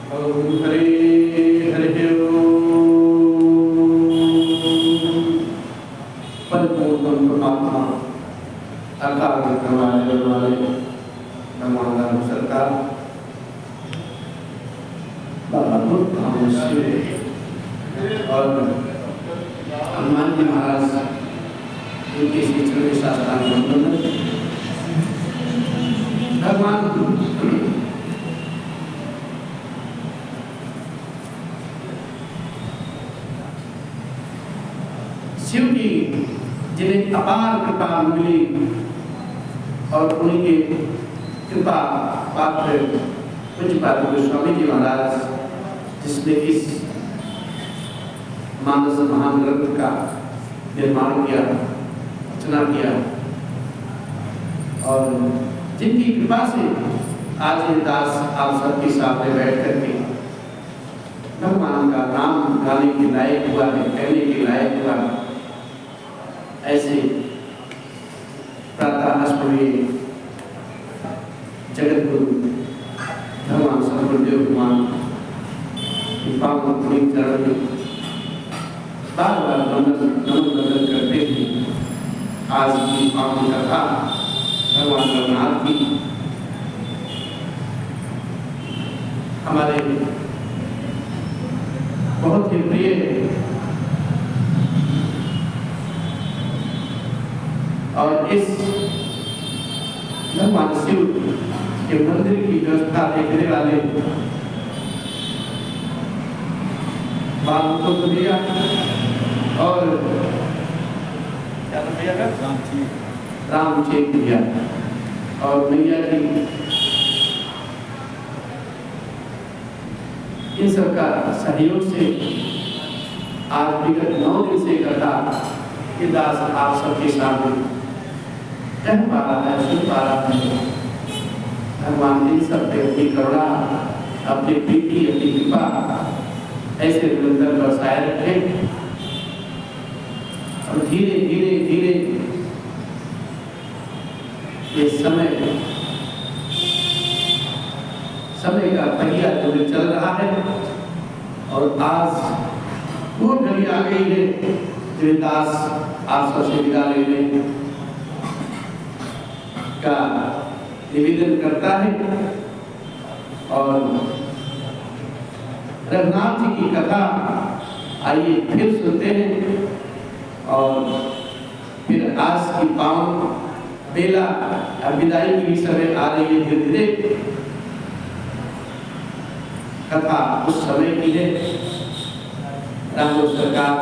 ओम हरे हरे परिपूर्ण परमात्मा अकाल वाले भगवान राम सरकार बाबा बुद्ध और हनुमान जी महाराज उनके शिक्षण शास्त्रांग भगवान शिव की जिन्हें अपार कृपा मिली और उनके कृपा पात्र पूज्य पात्र गोस्वामी जी महाराज जिसने इस मानस महान ग्रंथ का निर्माण किया, रचना किया और जिनकी कृपा से आज ये दास आप सबके सामने बैठ करके भगवान का नाम गाने के लायक हुआ है, कहने के लायक हुआ है। ऐसे प्रातः अष्टमी जगत गुरु भगवान सदगुरुदेव भगवान चरण में बार बार नमन करते हुए आज की पावन कथा भगवान रघुनाथ की हमारे बहुत ही प्रिय और इस भगवान शिव के मंदिर की व्यवस्था देखने वाले बाबू को दिया और क्या नाम भैया का रामचेत दिया और मैया जी इन सबका सहयोग से आज विगत 9 दिन से कथा ये दास आप सबके सामने कह पा रहा है, सुन पा रहा है। भगवान इन सब पे अपनी करुणा, अपनी प्रीति, अपनी कृपा ऐसे निरंतर बरसाए रखे और धीरे धीरे धीरे ये समय का पहिया जो चल रहा है और आज वो घड़ी आ गई है जो दास आप सबसे विदा लेने का निवेदन करता है और रघुनाथ जी की कथा आइए फिर सुनते हैं और फिर आज की पावन बेला विदाई की समय आ रही है। धीरे धीरे कथा उस समय की है। राम सरकार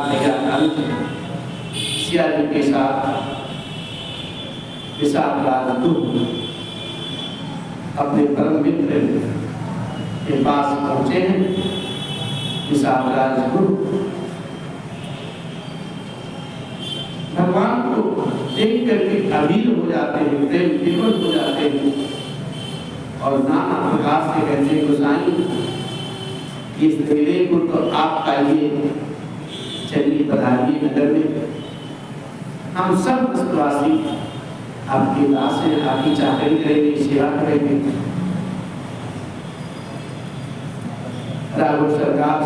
सिया जी के साथ विशाल राजदूत अपने परम मित्र के पास पहुंचे हैं। विशाल राजदूत भगवान को देख करके अधीर हो जाते हैं, प्रेम विवश हो जाते हैं और नाना प्रकार से कहते हैं गोसाई इस मेले को तो आप आइए, चलिए पधारिए नगर में। हम सब विश्वासी आपकी दास से आपकी चाकरी करेंगे, सेवा करेंगे। राघव सरकार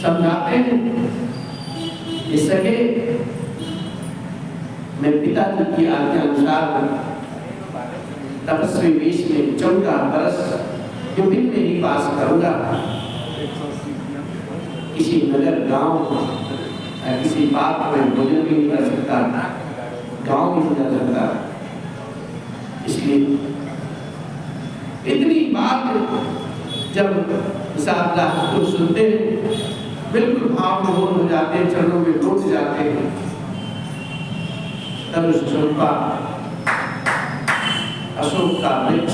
समझाते हैं इस सके मैं पिताजी की आज्ञा अनुसार तपस्वी वेश में 14 बरस युद्ध में ही वास करूंगा। किसी नगर गांव किसी बात में भोजन भी नहीं कर सकता, गांव भी नहीं जा सकता। इसलिए इतनी बात जब को सुनते हैं बिल्कुल भाव विभोर हो जाते हैं, चरणों में लौट जाते हैं। तब उस अशोक का वृक्ष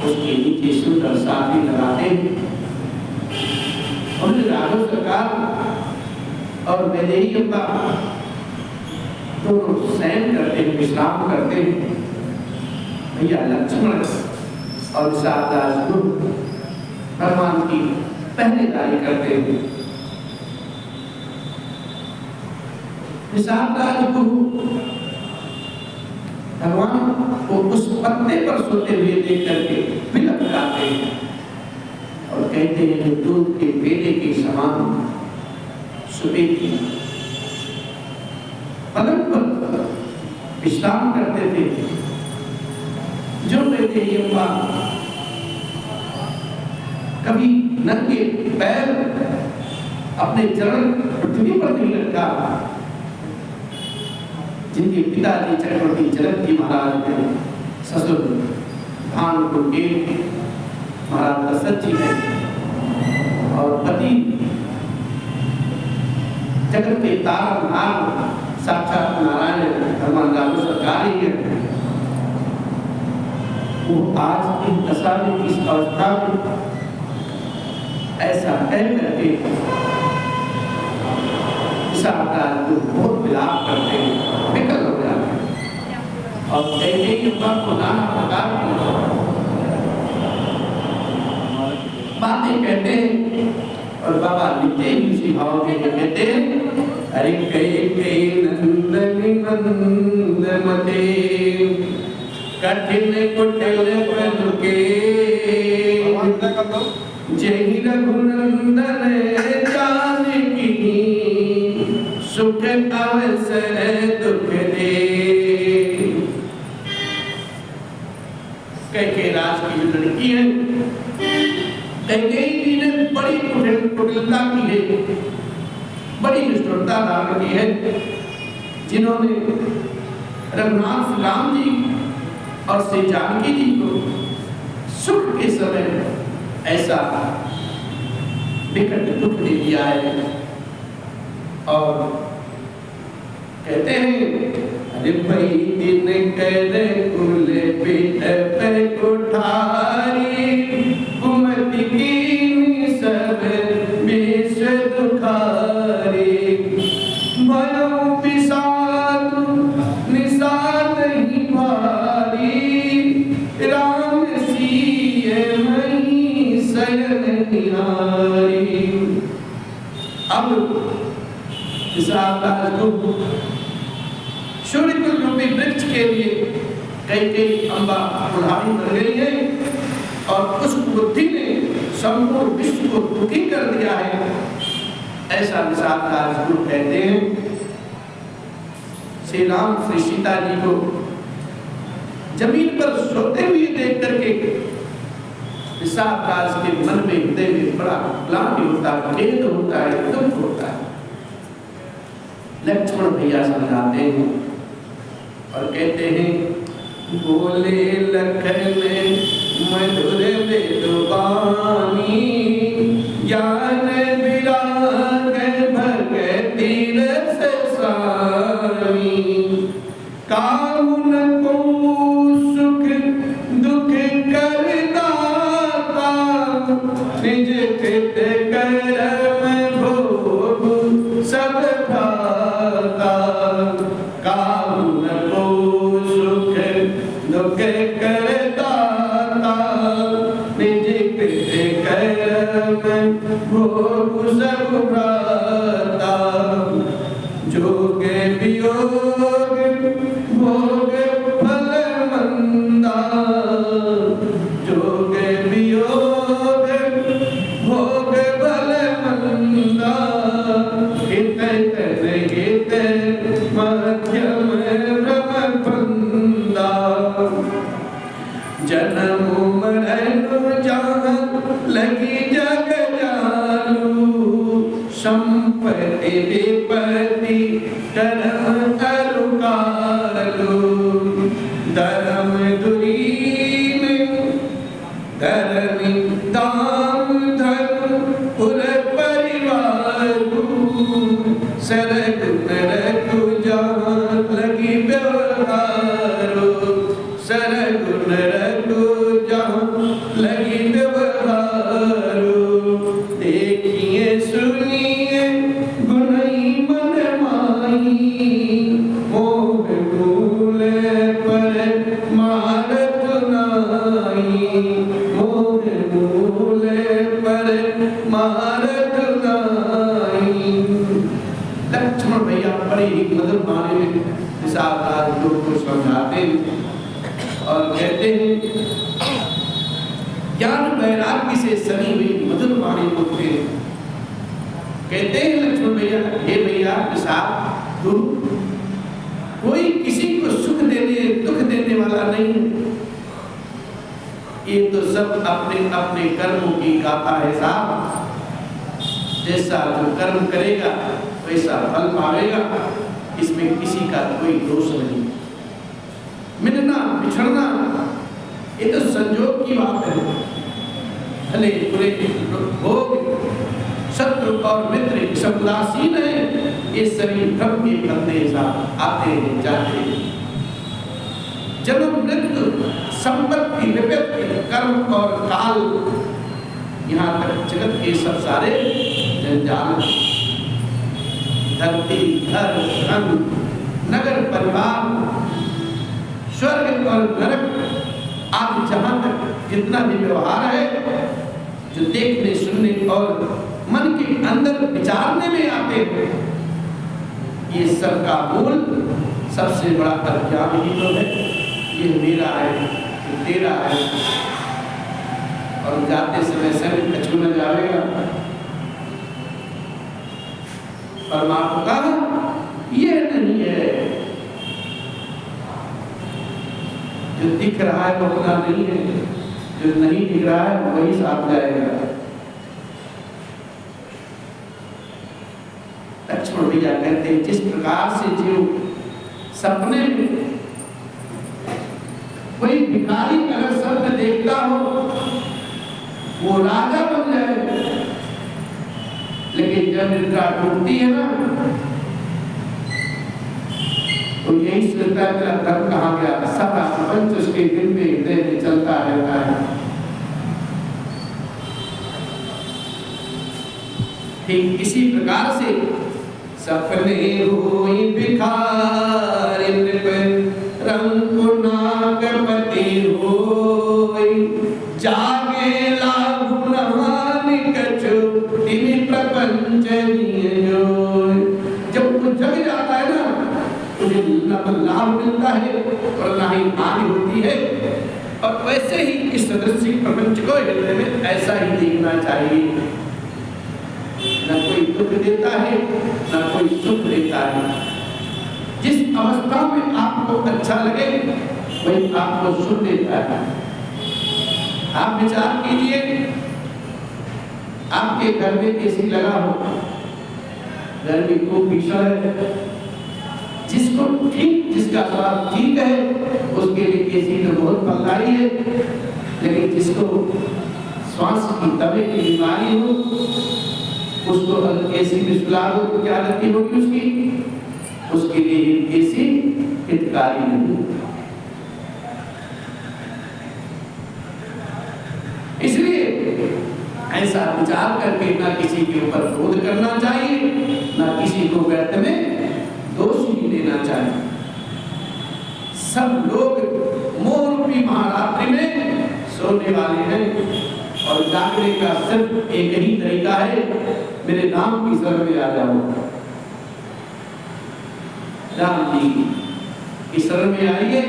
उसके नीचे सुंदर साथी लगाते और राघव सरकार और वैदेही अम्बा दोनों शयन करते हैं, विश्राम करते हैं। भैया लक्ष्मण और राजदूत भगवान की पहरेदारी करते हैं। राजदूत भगवान को उस पत्ते पर सोते हुए देख करके विलप गाते हैं। कहते हैं दूध के पेड़े के समान सुबेदी पलंग पर विश्राम करते थे। जो कहते ये कभी नंगे पैर अपने चरण पृथ्वी पर नहीं रखा, जिनके पिताजी चक्रवर्ती जनक जी महाराज के ससुर भानुकुल के महाराज दशरथ जी हैं और पति जगत के तारनहार साक्षात नारायण भगवान राम सरकार ही है। वो आज की दशा में इस अवस्था में ऐसा कह करके तो बहुत विलाप करते हैं, विकल हो जाते हैं और कहते कि को नाना प्रकार की बातें कहते हैं। और बाबा लिखते ही उसी भाव में कहते हैं, अरे कई नंदनी नंदमते कठिन कुटिल पलुके जय रघुनंदन जानकी सुख अवसर दुख दे। कैकेयी राज की जो लड़की है, कैकेयी जी ने बड़ी कुटिलता की है, बड़ी निष्ठुरता धारण की है, जिन्होंने रघुनाथ राम जी और श्री जानकी जी को सुख के समय ऐसा विकट दुख दे दिया है। और कहते हैं, अरे भाई दिन कर कुल पीठ पे कुठारी कुमति की सब विष दुखारी भयो विषाद निषाद ही भारी राम सिय मही शयन निहारी। अब सूर्यकुल रूपी वृक्ष के लिए कैकेयी अम्बा बुढ़ाई बन गई है और उस बुद्धि ने संपूर्ण विश्व को दुखी कर दिया है, ऐसा विषाद गुरु कहते हैं। श्री राम श्री सीता जी को जमीन पर सोते हुए देख करके विषाद के मन में हृदय में बड़ा ग्लानि होता है, खेद होता है, दुख होता है। लक्ष्मण भैया समझाते हैं और कहते हैं, बोले लखन मधुर वेदवाणी ज्ञान विराग भगति रस सानी काहुन को सुख दुख कर दाता निज कृत कर्म भोग सब भाता काहुन को सुख दुख कर दाता निज कृत कर्म भोग सब भाता जोग वियोग भोग फल मंदा जोग वियोग भोग फल मंदा हित हित मध्यम भ्रम फंदा जन्म मरण जहाँ लगी जग जालू संपत्ति विपत्ति कर्म अरुकालू धर्म दुरीन धर्मी दाम धर्म पुर परिवारू सरग नरक जहाँ लगी व्यवहारो सरग नरक जहाँ लगी व्यवहारो देखिए सुनिए गुनई मन माई मोह मूल पर मारत नाई मोह मूल पर मारत नाई। लक्ष्मण भैया बड़े ही मधुर बाणी में लोग को समझाते हैं और कहते हैं, ज्ञान वैराग्य से सनी हुई मधुर वाणी बोलते हैं। कहते हैं लक्ष्मण भैया, हे भैया साहब गुरु, कोई किसी को सुख देने दुख देने वाला नहीं, ये तो सब अपने अपने कर्मों की गाथा है साहब। जैसा जो कर्म करेगा वैसा फल पाएगा, इसमें किसी का कोई दोष नहीं। मिलना बिछड़ना ये तो संजोग की बात है। भले बुरे भोग शत्रु और मित्र सब उदासीन है, ये सभी भ्रम के फंदे आते हैं जाते हैं। जन्म मृत्यु संपत्ति विपत्ति कर्म और काल, यहाँ तक जगत के सब सारे जंजाल, धरती घर धन नगर परिवार स्वर्ग और नरक आदि जहाँ तक जितना भी व्यवहार है, जो देखने सुनने और मन के अंदर विचारने में आते हैं, ये सब का मूल सबसे बड़ा अज्ञान ही तो है। ये मेरा है, ये तेरा है, और जाते समय सभी कछु न जाएगा। परमात्मा का ये नहीं है, जो दिख रहा है वो अपना नहीं है, जो नहीं दिख रहा है वही साथ जाएगा। लक्ष्मण भैया कहते हैं, जिस प्रकार से जीव सपने में कोई भिखारी अगर सपने देखता हो वो राजा बन जाए, लेकिन जब निद्रा टूटती है ना तो यही सोचता है मेरा धर्म कहाँ गया, सदा पंच उसके दिन में हृदय में चलता रहता है। ठीक इसी प्रकार से सपने हुई भिखारी नृप रंग नागपति होई, जागे लाभ नहान कछु तिमि प्रपंच जोय। जब वो जग जाता है ना, उसे न लाभ मिलता है और न ही हानि होती है। और वैसे ही इस सदृश प्रपंच को हृदय में ऐसा ही देखना चाहिए, न कोई दुख देता है न कोई सुख देता है। जिस अवस्था में आपको अच्छा लगे वही आपको सुख देता है। आप विचार कीजिए, आपके घर में एसी लगा हो, गर्मी खूब भीषण है, जिसको ठीक जिसका स्वास्थ्य ठीक है उसके लिए एसी तो बहुत फलदायी है, लेकिन जिसको श्वास की तवे की बीमारी हो उसको अगर एसी में सुला दो तो क्या गति होगी उसके लिए एसी हितकारी नहीं। इसलिए ऐसा विचार करके ना किसी के ऊपर क्रोध करना चाहिए, ना किसी को व्यर्थ में दोष ही देना चाहिए। सब लोग मोह रूपी महारात्रि में सोने वाले हैं और जागने का सिर्फ एक ही तरीका है, मेरे नाम की शरण में आ जाओ। राम जी की शरण में आइए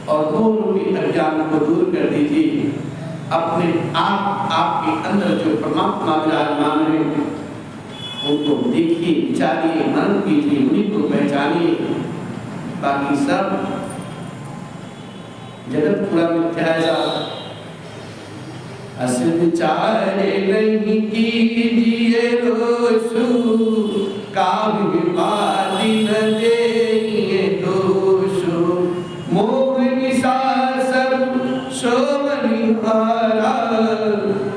और मोह रूपी अज्ञान को दूर कर दीजिए। अपने आप आपके अंदर जो परमात्मा विराजमान है उनको देखिए, विचारिए, मनन कीजिए, उन्हीं को पहचानिए। बाकी सब जगत पूरा मिथ्या है। असिध चारे नहीं कीजिए रोसु, काव्य बाली न देइए दोषु। मोह निशा सब शोभनिहारा,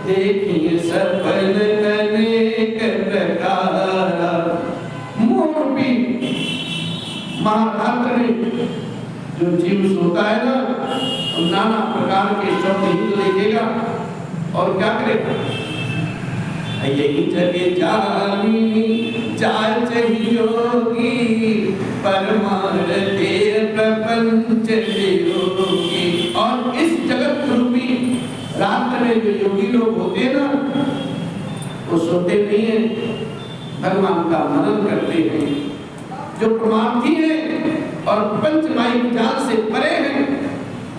देखिए सफल अनेक प्रकारा। मोह रूपी महारात्र में जो जीव सोता है ना, तो नाना प्रकार के शब्द ही देखेगा और क्या करेगा, यही जगे जानी जाच योगी, परमार्थे प्रपंच योगी। और इस जगत रूपी रात में जो योगी लोग होते हैं ना, वो सोते नहीं है, भगवान का मनन करते हैं। जो परमार्थी है और पंचमाई जाल से परे हैं,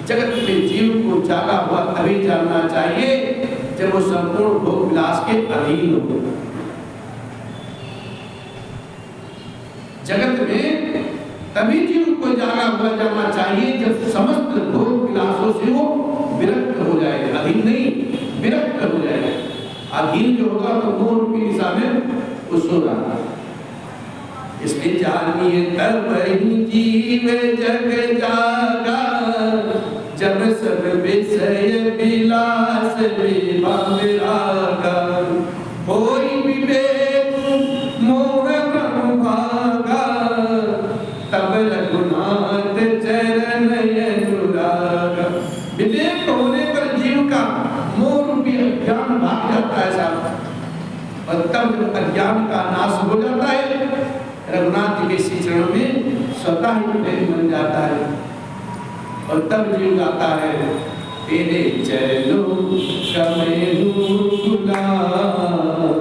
जगत में जीव को जागा हुआ तभी जानना चाहिए जब वो संपूर्ण भोग विलास के अधीन हो। जगत में तभी जीव को जागा हुआ जानना चाहिए जब समस्त भोग विलासों से वो विरक्त हो जाए, अधीन नहीं विरक्त हो जाए। अधीन जो होगा तो मोह रूपी दिशा में वो सो रहा। इसलिए जानिए तब ही जीव जग जागा, जब सब विषय विलास विभागा, कोई विवेक मोह ब्रह्म भागा, तब रघुनाथ चरण अनुरागा। विवेक होने पर जीव का मोह रूपी अज्ञान भाग जाता है साहब, और तब जब अज्ञान का नाश हो जाता है रघुनाथ जी के श्री चरणों में स्वतः ही प्रेम बन जाता है। और तब जीव गाता है तेरे चरणों का मैं हूँ गुलाम,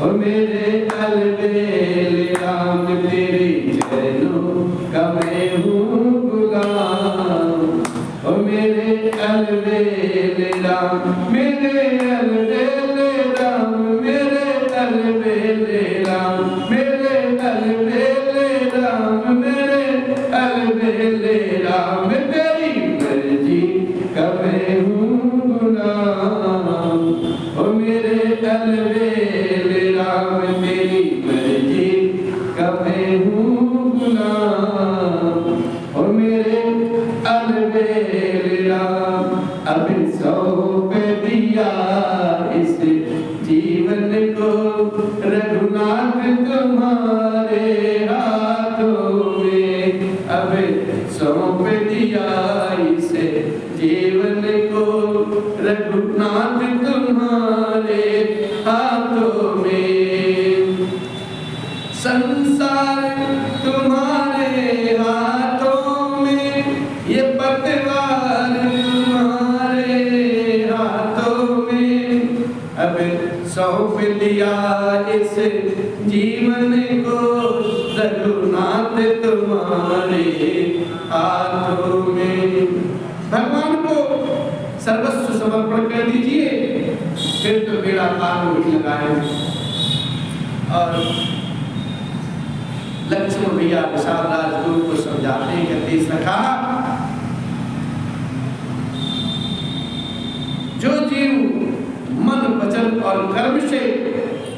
और मेरे अलबेले राम, तेरे चरणों का मैं हूँ गुलाम, और मेरे अलबेले राम, मेरे अलबेले राम, मेरे अलबेले राम, मेरे अलबेले राम, मेरे अलबेले राम, तेरी मर्जी का मैं हूँ गुलाम, और मेरे अलबेले राम, तेरी मर्जी का मैं हूँ गुलाम, और मेरे अलबेले राम। अब सौंप दिया इस जीवन को रघुनाथ तुम्हारे हाथों में, अब सौंप दिया इस जीवन को रघुनाथ तुम्हारे हाथों में, संसार तुम्हारे हाथों में, ये पतवार तुम्हारे हाथों में, अब सौंप दिया इस जीवन को रघुनाथ तुम्हारे हाथों में। भगवान को सर्वस्व समर्पण कर दीजिए, फिर तो बेड़ा पार नहीं लगाए। और लक्ष्मण भैया विशाल राजगुरु को समझाते हैं, कहते सखा जो जीव मन वचन और कर्म से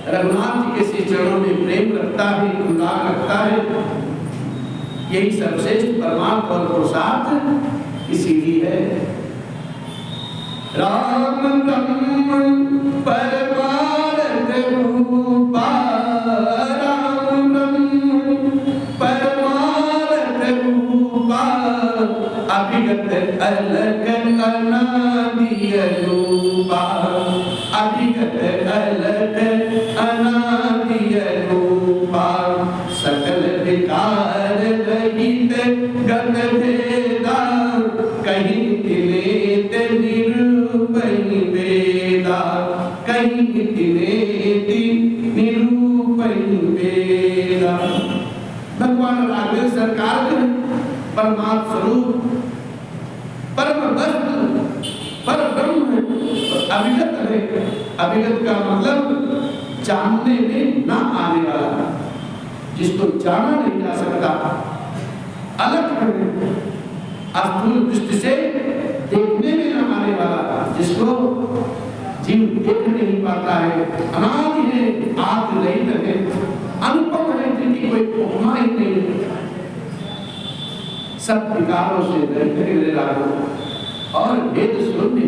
रघुनाथ जी के श्री चरणों में प्रेम रखता है, अनुराग रखता है, यही सर्वश्रेष्ठ परमात्मा और पुरुषार्थ इसीलिए है। राम ब्रह्म परमार्थ रूपा, राम ब्रह्म परमार्थ रूपा, अभिगत अलग अनादि रूपा, अभिगत अलग अनादि रूपा, सकल विकार रहित गत भेदा, कहीं तिलेत निरूपहि वेदा, कहीं तिलेत निरूपहि वेदा। भगवान राघवेंद्र सरकार परमात्म स्वरूप परम वस्तु पर ब्रह्म अभिगत है। अभिगत का मतलब जानने में ना आने वाला, जिसको जाना नहीं जा सकता, अलग है, स्थूल दृष्टि से देखने में ना आने वाला, जिसको जीव देख नहीं पाता है, अनादि है, आदि रहित है, अनुपम है, जिनकी कोई उपमा ही नहीं, सब विकारों से रहित और वेद शून्य,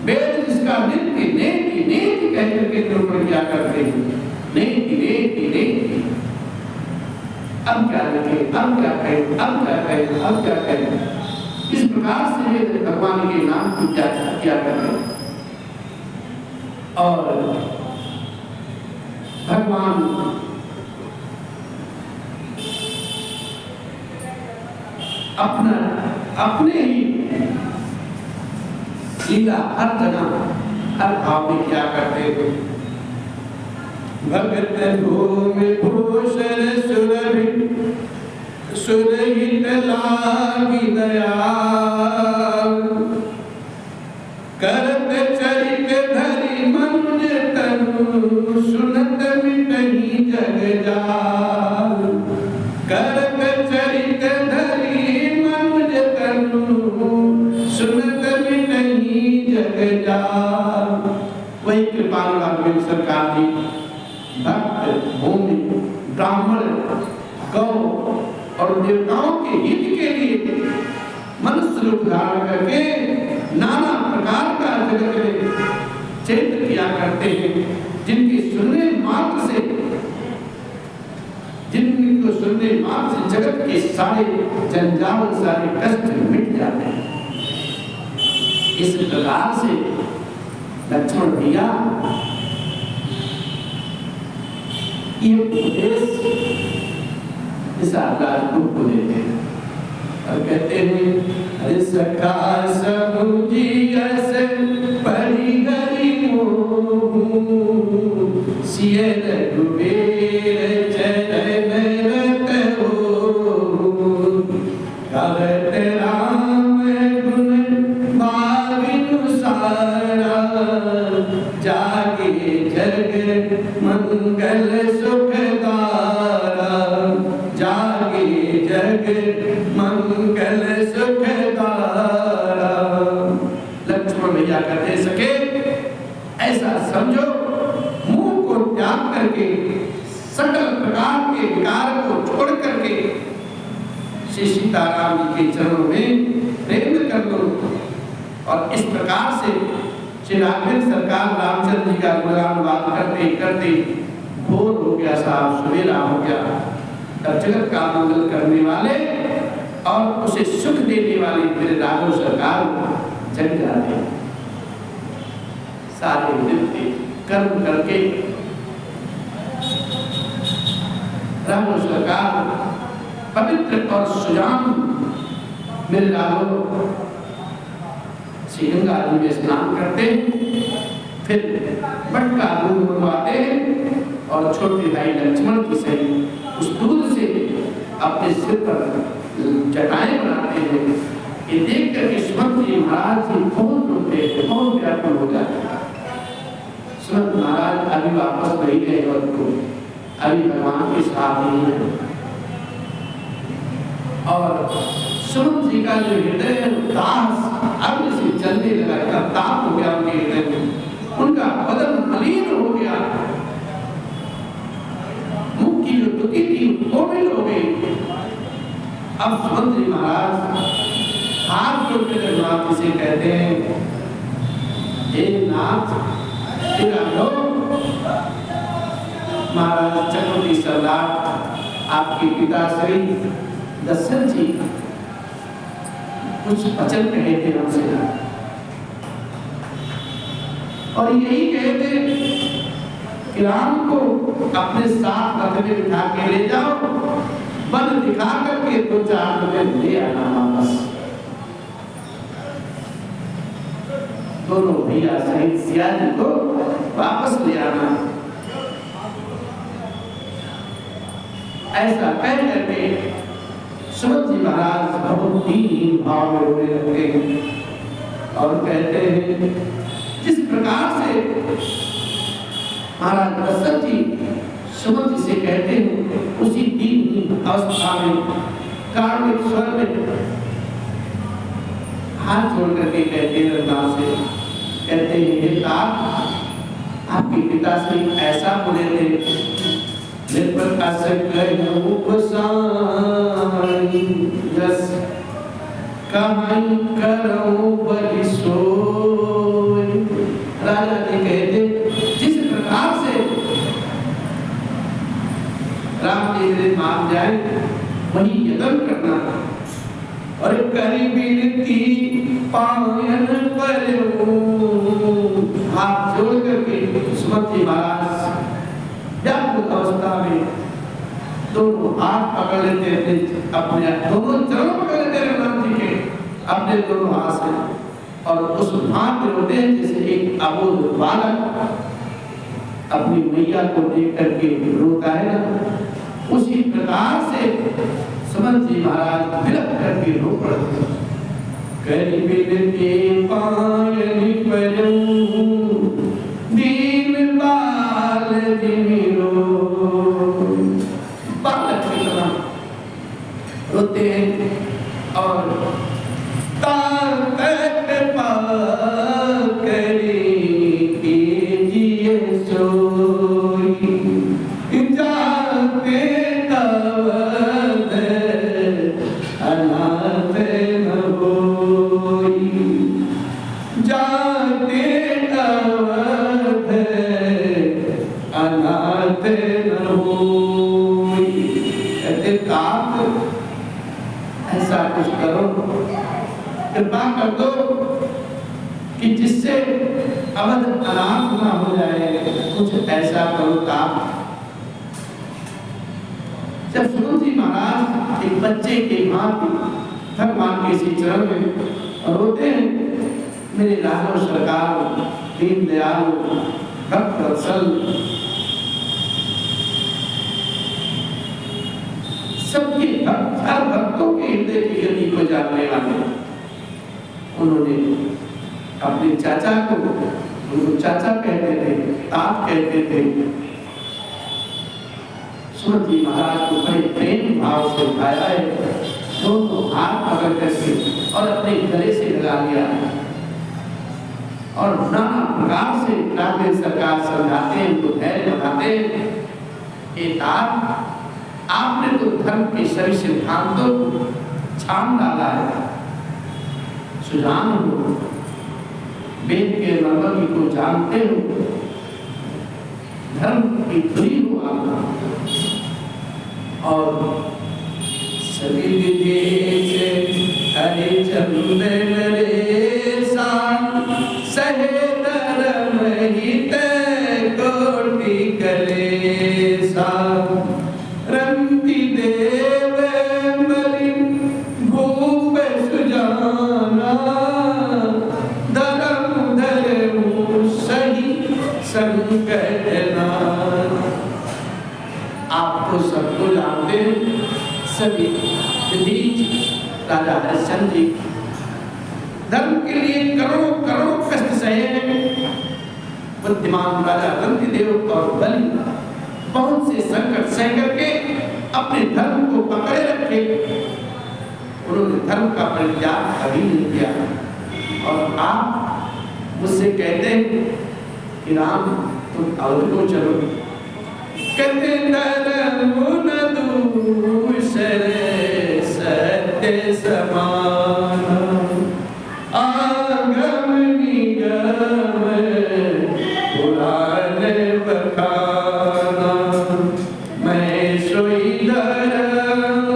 वेद जिसका नित्य नेति नेति कहकर के निरूपण किया करते हैं, नेति नेति नेति। अब क्या लिखे, अब क्या कहें, अब क्या कहें, अब क्या कहें, इस प्रकार से वेद भगवान के नाम की व्याख्या किया करते हैं। और भगवान अपने ही लीला हर जगह हर भाव में क्या करते थे। भगत भूमि भूषण सुरभि सुरहित लागी दया, सरकार, वही कृपालु राघवेंद्र सरकार जी भक्त, भूमि, ब्राह्मण, गौ और देवताओं के हित के लिए मनुष्य रूप धारण करके नाना प्रकार का जगत में चैत्र किया करते हैं, जिनके सुनने मात्र से जगत के सारे जंजाल, सारे कष्ट मिट जाते हैं। इस प्रकार से लक्ष्मण भैया ये उपदेश इस राजदूत को देते हैं और कहते हैं, अरे सखा सब जियस परिहरि मोहु, सिय रघुबीर चरण रत होहु, कहत राम गुण भाविनु सारा, जागे जग मंगल सुखदारा, जागे जग मंगल सुखदारा। लक्ष्मण भैया कहते सके ऐसा समझो, मुंह को त्याग करके सकल प्रकार के विकार को छोड़ करके श्री सीताराम जी के चरणों में प्रेम कर लो। और इस प्रकार से श्री राघवेंद्र सरकार रामचंद्र जी का गुणगान करते करते भोर हो गया, साहब सवेरा हो गया। तब जगत का मंगल करने वाले और उसे सुख देने वाले मेरे राघव सरकार जग जाते, सारे नित्य कर्म करके राघव सरकार पवित्र और सुजान मेरे राघव श्री गंगा जी में स्नान करते, फिर मटका दूध मंगवाते और छोटे भाई लक्ष्मण की से उस दूध से अपने सिर पर जटाएं बनाते हैं। ये देख कर के सुमंत जी महाराज जी बहुत रोते हैं, बहुत व्याकुल हो जाते हैं। सुमंत महाराज अभी वापस नहीं गए और को अभी भगवान के साथ ही है और सुमंत जी का जो हृदय उदास अग्नि से चलने लगा, इतना ताप हो गया उनके हृदय में, उनका बदन मलिन हो गया, मुख की जो टुकी थी कोमल हो गई। अब सुमंत जी महाराज हाथ जोड़कर नाथ से कहते हैं, हे नाथ तेरा लोग महाराज चक्रवर्ती सरदार आपके पिता श्री दशरथ जी कुछ वचन कहे थे हमसे और यही कहे थे कि राम को अपने साथ रथ में बिठा के ले जाओ, वन दिखा करके 2-4 दिन ले आना वापस। दोनों भैया सहित सिया जी को वापस ले आना। ऐसा कह करके सुमंत जी महाराज बहुत ही भाव में रोने लगते हैं और कहते हैं, जिस प्रकार से महाराज दशरथ जी सुमंत जी से कहते हैं, उसी दीन अवस्था में कार्मिक स्वर में हाथ जोड़ करके कहते हैं रघुनाथ से, कहते हैं आपके पिता से ऐसा बोले थे, निर्प्रकाश यस कहीं करो बलि सोई। राजा जी कहते, जिस प्रकार से राम जी मान जाए वही यत्न करना और करी बिनती पायन पर हाथ जोड़ करके सुमंत जी महाराज व्याकुल अवस्था में दोनों हाथ पकड़ लेते थे, अपने दोनों चरण पकड़ लेते राम जी के अपने दोनों हाथ से और उस भाव में रोते जैसे एक अबोध बालक अपनी मैया को देख करके रोता है ना, उसी प्रकार से सुमंत जी महाराज विलप करके रो पड़ते। करी बिनती पायन पर दीन बाल जिमिरो, बालक की तरह रोते हैं और ताकत पा करी कर दो कि जिससे अवध अनाथ ना हो जाए, कुछ ऐसा करो ताप। जब सुमन जी महाराज एक बच्चे के मां भगवान के श्री चरण में रोते हैं, मेरे लालो सरकार दीन दयाल भक्त वत्सल, सबके हर भक्तों के हृदय की गति को जानने वाले, उन्होंने अपने चाचा को, उनको चाचा कहते थे, आप कहते थे, सुमन जी महाराज को बड़े प्रेम भाव से उठाया है, दोनों हाथ पकड़ करके और अपने गले से लगा लिया और नाना प्रकार से राजेंद्र सरकार समझाते हैं, उनको धैर्य बताते हैं। एक आपने तो धर्म के सभी सिद्धांतों को छान डाला है, सुजान हो, वेद के मर्म को जानते हो, धर्म की धुरी हो आप, और सभी विदेश हरे चंदन रेसा सहे धर्म हित कोटि कलेसा रंति देव बलि भूप सुजाना धर्म धर्म सही संकट नाथ। आपको सबको जानते हैं, सभी राजा हरिश्चंद्र जी धर्म के लिए करोड़ों करोड़ों कष्ट सहे। बुद्धिमान राजा रंतिदेव और बलि बहुत से संकट सह करके अपने धर्म को पकड़े रखे, उन्होंने धर्म का परित्याग कभी नहीं किया। और आप मुझसे कहते हैं कि राम तुम अवध को चलो, कहते धर्म न दूसर सत्य समान आगम निगम पुराण बखाना मैं सोई धर्म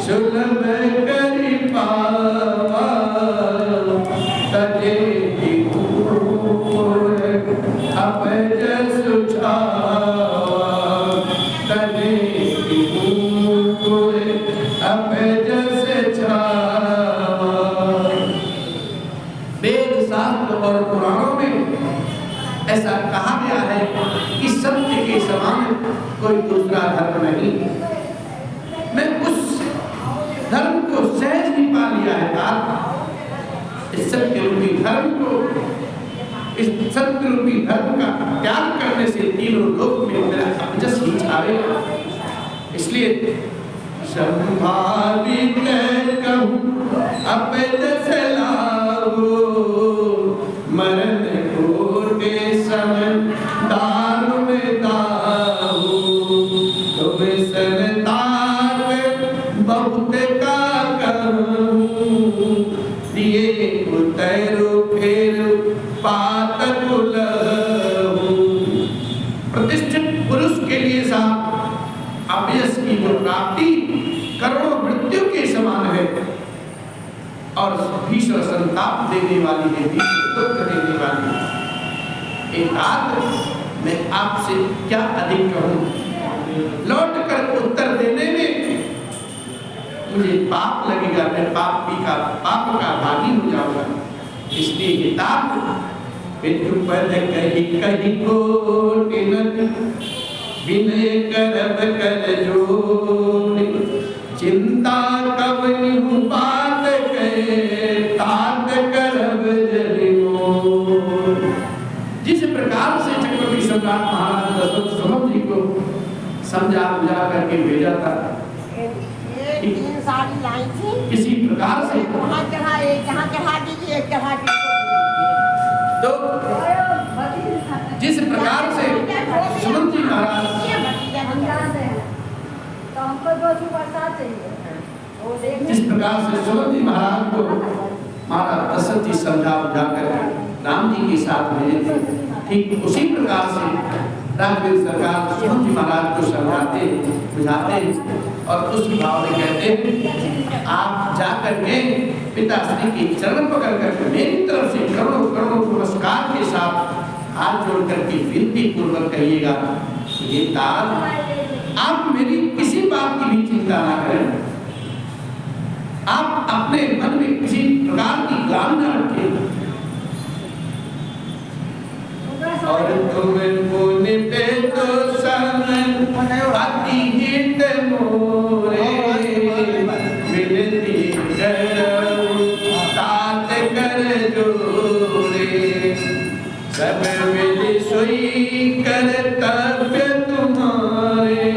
सुलभ करि पावा तजे अपज सुझावा तजे अपज और पुराणों में ऐसा कहा गया है कि सत्य के समान कोई दूसरा धर्म नहीं। मैं उस धर्म को सहज ही पा लिया है। इस सत्य रूपी धर्म को, इस सत्य रूपी धर्म का त्याग करने से तीनों लोक में मेरा अपजस ही छावेगा। इसलिए संभावित कहूं अपजस लाओ मरण कोटे समन दारुण दाऊ तुम संताप बहुत का कहूं दिए उतरो फेर पातक लहू। प्रतिष्ठित पुरुष के लिए साहब अपयश की जो प्राप्ति करोड़ों मृत्यु के समान है और भीषण संताप देने वाली है, भीषण दुख देने वाली है। एक बात मैं आपसे क्या अधिक कहूं, लौट कर उत्तर देने में मुझे पाप लगेगा, मैं पाप का भागी हो जाऊंगा। इसलिए हितार्थ पितृपद कही कही कोटि विनय करब कर जोड़ चिंता कब निहु बात कहे तात करब जलियो। जिस प्रकार से चक्रवर्ती सम्राट महाराज दशरथ सुमन जी को समझा बुझा करके भेजा था, किसी प्रकार से तो जिस प्रकार से सुमन जी महाराज जिस प्रकार से सुमन जी महाराज को महाराज दशरथ जी समझा बुझा कर राम जी के साथ भेजे थे। ठीक उसी प्रकार से राघवेंद्र सरकार सुमन जी महाराज को समझाते बुझाते और उस भाव में कहते हैं आप जाकर के पिताश्री के चरण पकड़ कर मेरी तरफ से करोड़ों करोड़ों नमस्कार के साथ हाथ जोड़ करके विनती पूर्वक कहिएगा, ये ताज आप मेरी किसी बात की भी चिंता ना करें, आप अपने मन में किसी प्रकार की ग्लानि न रखें और तुम्हें पुण्य पे तो संग अति हित मोरे विनती करो तात कर जोरे सब मिल सोई कर्तव्य तुम्हारे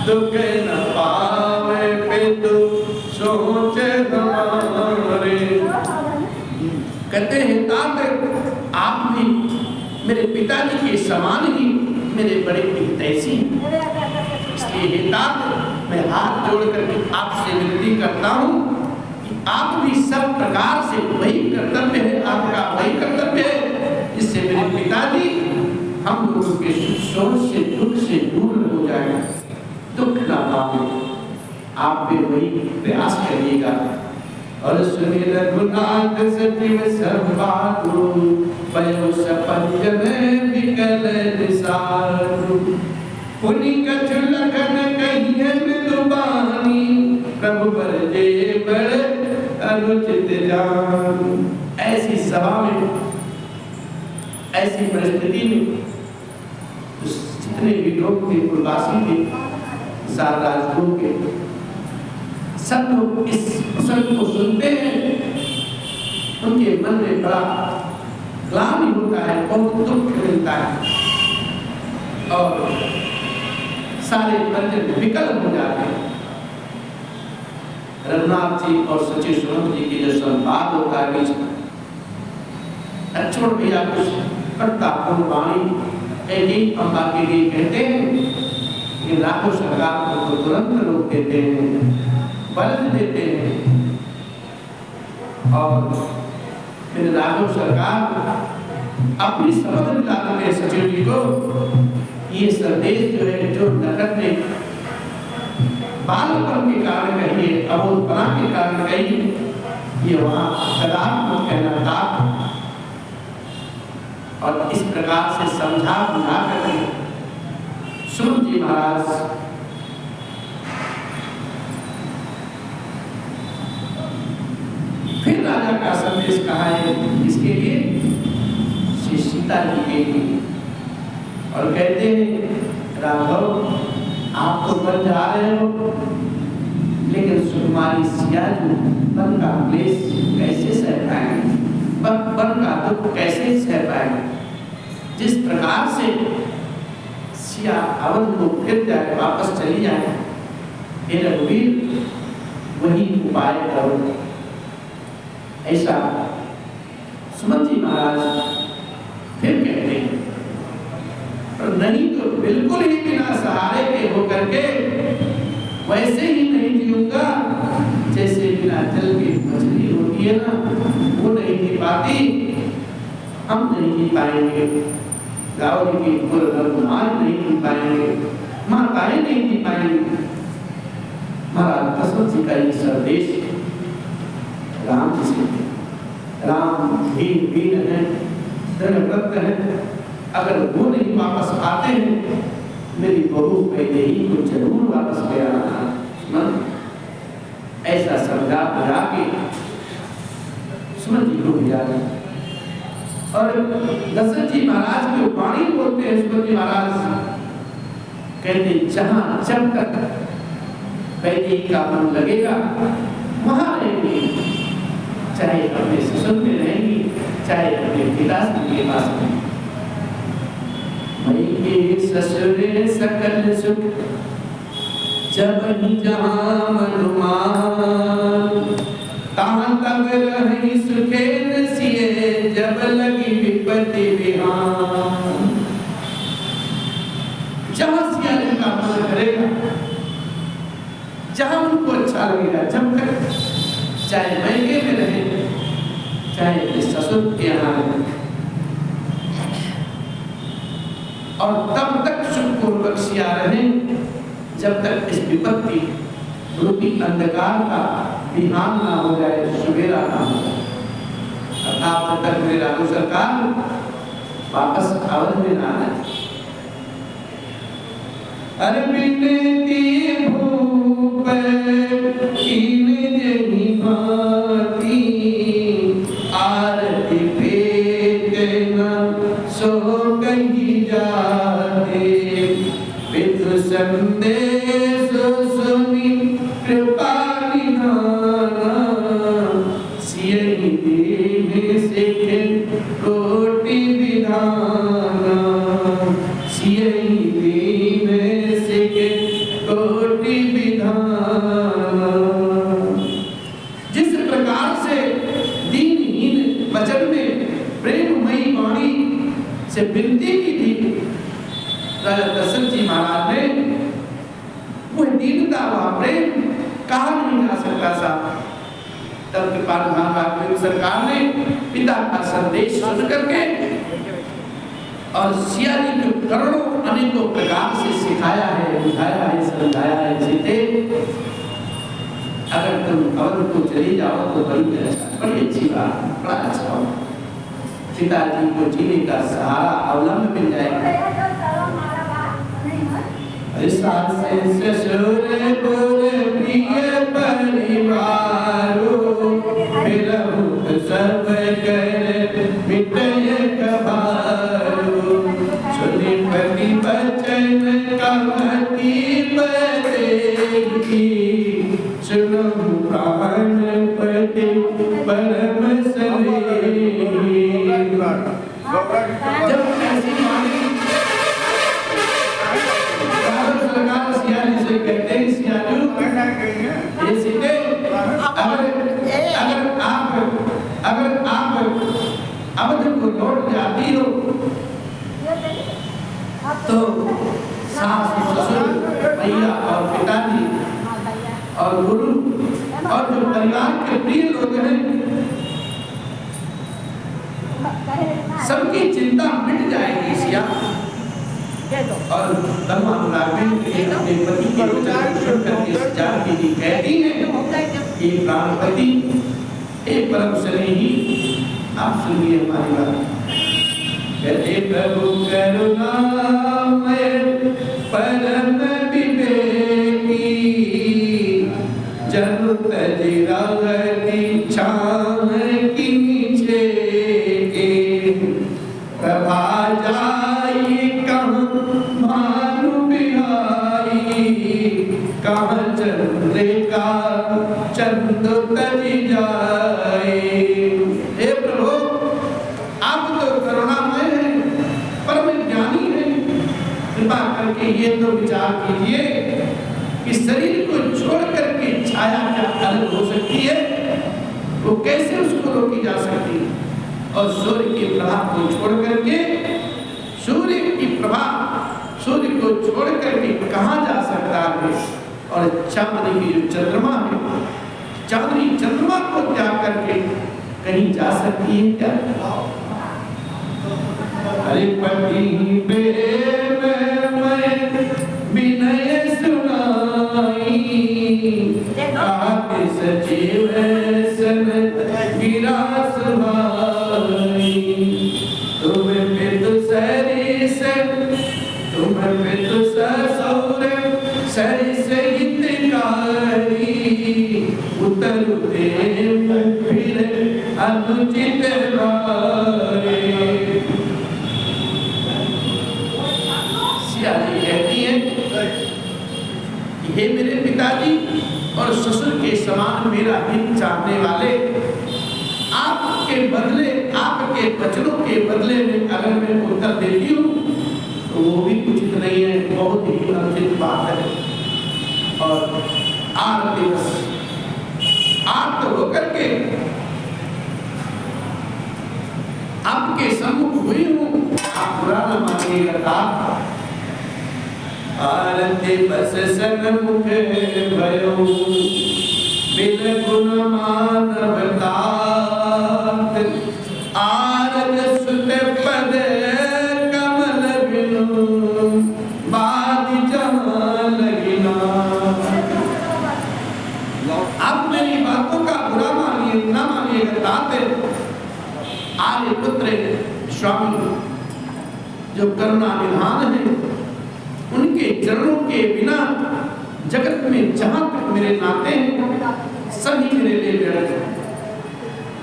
दुख न पावे पे तो सोच हमारे। कहते हैं तात आप भी मेरे पिताजी के समान ही मेरे बड़े हितैषी हैं, इसलिए हे तात मैं हाथ जोड़ करके आपसे विनती करता हूँ कि आप भी सब प्रकार से वही कर्तव्य है, आपका वही कर्तव्य है जिससे मेरे पिताजी हम लोगों के शोक से दुख से दूर हो जाए, दुख ना पावे, आप भी वही प्रयास करिएगा। और सुनि रघुनाथ सचिव संवादु पयो सपंज में विकल निसारु पुनि कछु लखन कहिए मृदुबानी प्रभु बरजे बड़ अनुचित जान। ऐसी सभा में ऐसी परिस्थिति में जितने भी लोग थे कुलवासी थे सात राजगुरु के सब लोग इस प्रसंग को सुनते हैं, उनके मन में बड़ा ग्लानि होता है, बहुत दुख मिलता है और सारे परिजन विकल हो जाते हैं। रघुनाथ जी और सचिव सुमन जी की जो संवाद होता है बीच में, छोड़ भैया कुछ करता वाणी एक अम्बा के लिए कहते हैं कि राघव सरकार को तुरंत रोक देते हैं, बल देते हैं और फिर राघव सरकार अपनी समझ दिलाते हैं सचिव जी को, ये संदेश जो है जो नटक ने बालपन के कारण कही, अबोधपना के कारण कही, ये वहाँ कदापि कहना था और इस प्रकार से समझा बुझा करके सुमन जी महाराज फिर राजा का संदेश कहा है इसके लिए श्री सीता जी के लिए और कहते हैं राघव आप तो बन जा रहे हो लेकिन सुकुमारी सिया जो बन का क्लेश कैसे सह पाएंगे, बन का दुख कैसे सह पाएंगे। जिस प्रकार से सिया अवध को फिर जाए वापस चली जाए, हे रघुवीर वही उपाय करो। ऐसा सुमन जी महाराज फिर कहते हैं, और नहीं तो बिल्कुल ही बिना सहारे के होकर के वैसे ही नहीं जीऊंगा जैसे बिना जल की मछली होती है ना, वो नहीं जी पाती, हम नहीं जी पाएंगे, गाँव की कुमार नहीं जी पाएंगे, माताएं नहीं जी पाएंगे। महाराज दशरथ जी का ये संदेश राम जी से, राम वीर है, दृढ़व्रत है, अगर वो नहीं वापस आते हैं मेरी बहू कैकेयी को जरूर वापस ले आना। ऐसा समझा बुझा के सुमन जी को भेजा और दशरथ जी महाराज की वाणी बोलते हैं। सुमन जी महाराज कहते जहां जब तक कैकेयी का मन लगेगा वहां रहेंगे, चाहे अपने ससुर में रहेंगी चाहे अपने पिताश्री के पास रहेंगी। मई के ससुरे सकल सुख जब ही जहां मनुमान, तहां तब रही सुखे नसिए जब लगी विपत्ति विहान। जहां सिया जी का मन करेगा, जहां उनको अच्छा लगेगा, जब तक चाहे मैके में रहे चाहे ससुर के यहाँ रहे, और तब तक सुखपूर्वक सिया रहे जब तक इस विपत्ति रूपी अंधकार का बिहान ना हो जाए, सवेरा ना हो जाए। तब तक मेरे राघव सरकार वापस अवध में ना आए। अरे बिनती भूप कीन जनी भांति, आरती भेद न सो कही जाते। विदु संदेश सुनी कृपा निधाना, सियहि दीन सिख कोटि विधाना। सियहि दीन सिख कोटि विधाना। जिस प्रकार से दीनहीन वचन में प्रेममयी वाणी से विनती की थी दशरथ जी महाराज ने, वह दीनता वह प्रेम कहा नहीं जा सकता था। तब कृपाल महाराज सरकार ने पिता का संदेश सुन करके और सिया जी को करोड़ों अनेकों प्रकार से सिखाया है, बुझाया है, समझाया है। सीते अगर तुम अवध को चली जाओ तो बड़ी अच्छी बात, बड़ा अच्छा हो। सीता जी को जीने का सहारा अवलंब मिल जाएगा। ससुर प्रिय परिवारो, सब कर मिटय कबारो। सुनि पति बचन कमति बरेगी, सुनो प्राणपति परम स्नेही। जब ऐसी वाणी कहते हैं सियालू, ये सीधे अगर आप अवध को लौट जाती हो तो सास ससुर भैया और पिताजी और गुरु और जो परिवार के प्रिय लोग हैं सबकी चिंता मिट जाएगी सिया। और अपने पति के वचन सुन करके जानकी जी कहती हैं कि प्राणपति हे परम स्नेही, आप सुनिए हमारी बात। कहते प्रभु करुणामय परम विवेकी, जनु तजि रागति छाम की नीचे के। प्रभा जाई भानु बिहाई, कहाँ चंद्रिका चंद तजी जाए। हे प्रभु, आप तो करुणामय हैं, परम ज्ञानी हैं। कृपा करके ये तो विचार कीजिए कि शरीर को छोड़ करके छाया क्या अलग हो सकती है, वो कैसे उसको रोकी जा सकती है। और सूर्य की प्रभा को छोड़ करके, सूर्य की प्रभा सूर्य को छोड़ करके कहाँ जा सकता है। और चांदनी की जो चंद्रमा है, चांदनी चंद्रमा को त्याग करके कहीं जा सकती है क्या? अरे पति प्रेम में विनय सुनाई, आके सचिव सन विरास भाई। तुम पितु सरिस, तुम पितु ससुर सरिस हितकारी। उतरु देव फिर अनुचित भाई। सिया जी कहती है, हे मेरे पिताजी और ससुर के समान मेरा हित चाहने वाले, आपके बदले, आपके वचनों के बदले में अगर मैं उत्तर देती हूँ तो वो भी उचित नहीं है, बहुत ही अनुचित बात है। और आठ दिवस आठ होकर के आपके सम्मुख हुई हूँ, आप बुरा न मानिएगा। आरती बस सन्मुख भयो, बिन गुण मानव तात। आरत सुत पद कमल बिनु, जो करुणा निधान है, उनके चरणों के बिना जगत में जहां तक मेरे नाते हैं सभी मेरे लिए व्यर्थ हैं।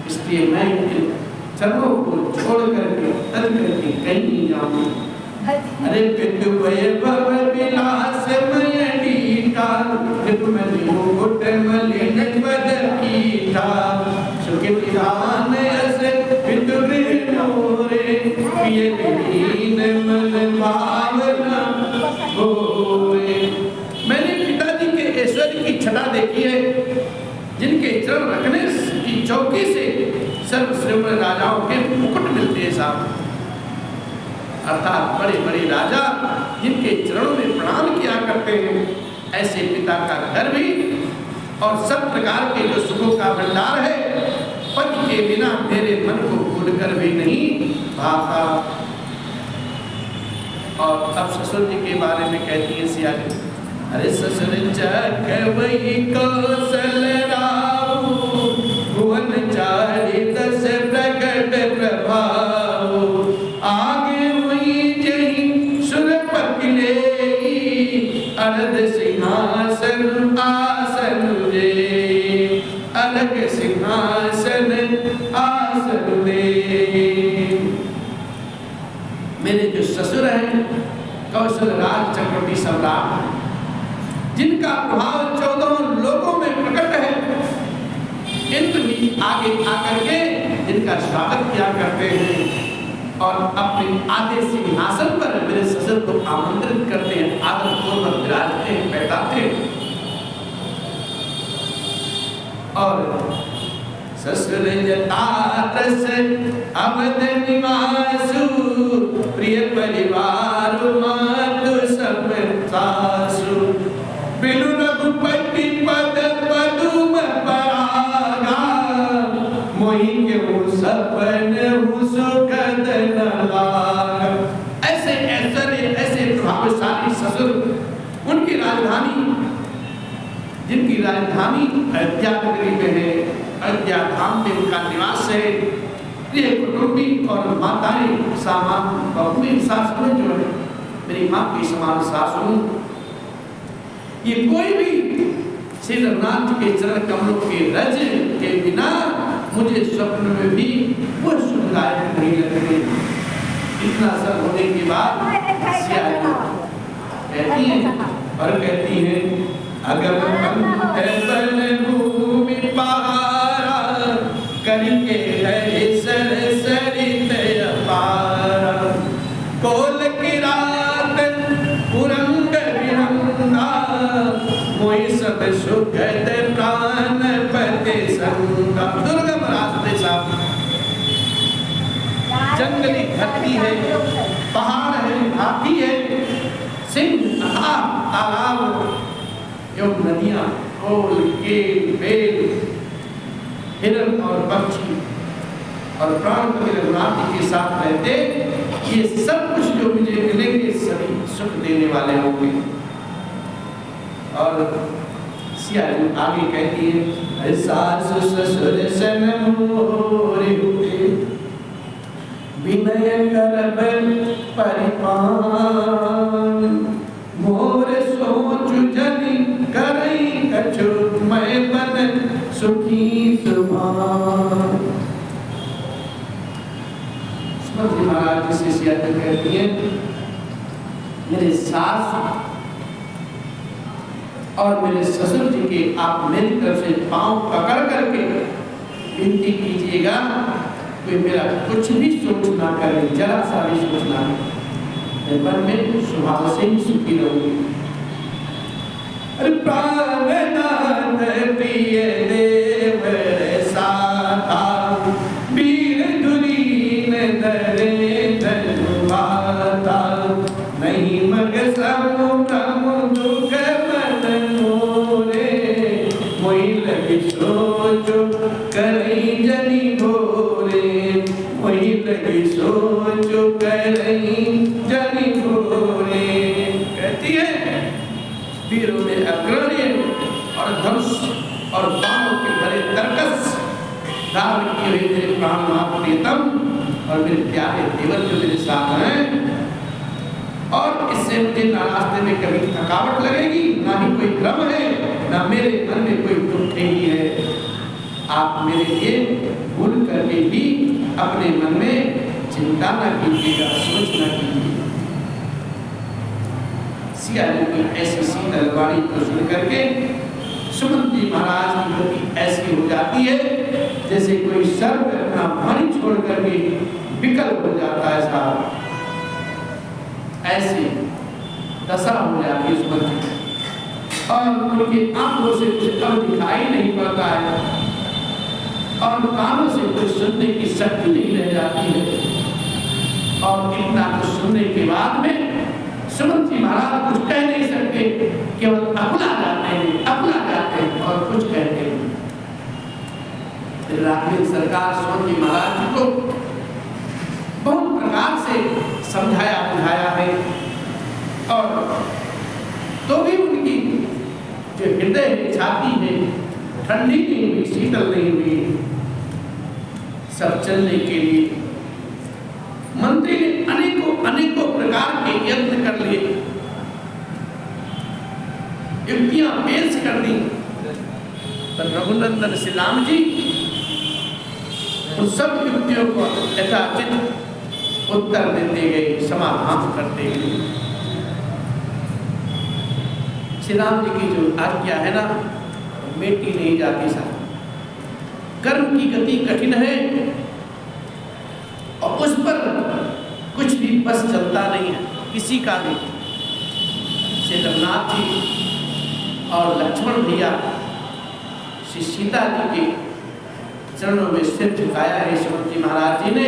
इसलिए मैं इन चरणों को छोड़ करके तल करके कहीं नहीं जाऊंगा। अरे पितु वैभव विलास मय लीटा, निर्मल मुकुट मलिन पद पीठा, सुखित निधान अस पितु गृह मोरे, प्रिय विलीन मन भावना होए। मैंने पिताजी के ऐश्वर्य की छटा देखी है, जिनके चरण रखने की चौकी से सर्वश्रेष्ठ राजाओं के मुकुट मिलते हैं साहब। अर्थात बड़े बड़े राजा जिनके चरणों में प्रणाम किया करते हैं, ऐसे पिता का घर भी और सब प्रकार के जो सुखों का भंडार है, पति के बिना मेरे मन को भूल कर भी नहीं भाता। और अब ससुर जी के बारे में कहती है सिया जी, अरे ससुर चकवई कौशल राहु, भुवन चारि दस प्रकट प्रभाव, आगे हुई जही सुरपति लेई, अरद सिंहासन आसन दे, अलग सिंहासन आसन दे। मेरे जो ससुर हैं कौशल राज चक्रवर्ती सम्राट, जिनका प्रभाव 14 लोगों में प्रकट है, इंद्र भी आगे आकर के जिनका स्वागत किया करते हैं और अपने आधे सिंहासन पर मेरे ससुर को आमंत्रित करते हैं, आदर पूर्वक विराजते हैं, बैठाते हैं। और ससुर जतारस अवध निवासु, प्रिय परिवार मातु सब सासु, बिनु रघुपति पद पदुम परागा, मोहि केहू सपन हूँ सुखद न लागा। ऐसे ऐश्वर्य, ऐसे प्रभावशाली ससुर, उनकी राजधानी, जिनकी राजधानी अयोध्या नगरी में है, अयोध्या धाम में उनका निवास है। प्रिय कुटुंबी और माताएं, सामान बहुएं, सासुएं जो है, मेरी माँ की समान सासू, ये कोई भी श्री रघुनाथ जी के चरण कमलों के रज के बिना मुझे स्वप्न में भी वो सुखदायक नहीं लगते। इतना सब होने के बाद कहती है और कहती है, अगर भूमि पहारा, करके है सर सरित अपारा, कोल किरात पुरंग विहंगा, मोहि सब सुखद प्राण पति संगा। दुर्गम रास्ते साहब, जंगली धरती है, पहाड़ है, हाथी है, सिंह, तालाब एवं नदियां, कोल, केल, बेल, हिरण और पक्षी और प्राण कवि रघुनाथ जी के साथ रहते, ये सब कुछ जो मुझे मिलेंगे सभी सुख देने वाले होंगे। और सिया जी आगे कहती है, सासु ससुर सन मोरे हुए, विनय करब परिपान, मोर सोच जनि करई कछु, मैं बन सुखी सुभान। जी महाराज जी से सिया जी कहती है, मेरे सास और मेरे ससुर जी के आप मेरी तरफ से पांव पकड़ करके विनती कीजिएगा, कोई मेरा कुछ भी सोच ना करे, जरा सा भी सोच ना करे, मन में स्वभाव से ही सुखी रहूंगी। अरे प्राणनाथ प्रिय देव साथा, वीर धुरीन धरे धनुवाता, नहीं मग समुद्रम दुख मन मोरे, मोहि लगी सोचो करई जनि भोरे, मोहि लगी सोचो करई जनि भोरे। कहती है, वीरों में अग्रणी और धनुष और बाणों के भरे तरकस धारण किए हुए मेरे प्राणनाथ प्रियतम और मेरे प्यारे देवर जो मेरे साथ हैं, इससे मुझे ना रास्ते में कभी थकावट लगेगी, ना ही कोई भ्रम है, ना मेरे मन में कोई दुख ही है। आप मेरे लिए भूल करके भी अपने मन में चिंता न कीजिएगा, सोच न कीजिए। सिया जी की ऐसी शीतल वाणी को सुन करके सुमंत जी महाराज की गति ऐसी हो जाती है जैसे कोई सर्प अपना मणि छोड़ करके विकल हो जाता है साहब, ऐसी दशा हो जाती है सुमंत जी। और उनकी आंखों से कुछ अब दिखाई नहीं पड़ता है और कानों से कुछ सुनने की शक्ति नहीं रह जाती है। और इतना कुछ सुनने के बाद में सुमंत जी महाराज कुछ कह नहीं सकते, केवल अकुला जाते हैं और कुछ कहते हैं। राघवेंद्र सरकार सुमंत जी महाराज जी को बहुत प्रकार से समझाया बुझाया है और तो भी उनकी जो हृदय है, छाती है, ठंडी नहीं हुई, शीतल नहीं हुई। सब चलने के लिए मंत्री ने अनेकों प्रकार के यत्न कर लिए, युक्तियां पेश कर दी, पर रघुनंदन श्री राम जी उन सब युक्तियों को यथाचित उत्तर देते गए, समाधान करते गए। श्री राम जी की जो आज्ञा है ना, मेटी नहीं जाती साहब। कर्म की गति कठिन है और उस पर कुछ भी बस चलता नहीं है किसी का भी। श्री रघुनाथ जी और लक्ष्मण भैया श्री सीता जी के चरणों में सिर झुकाया है सुमंत जी महाराज जी ने,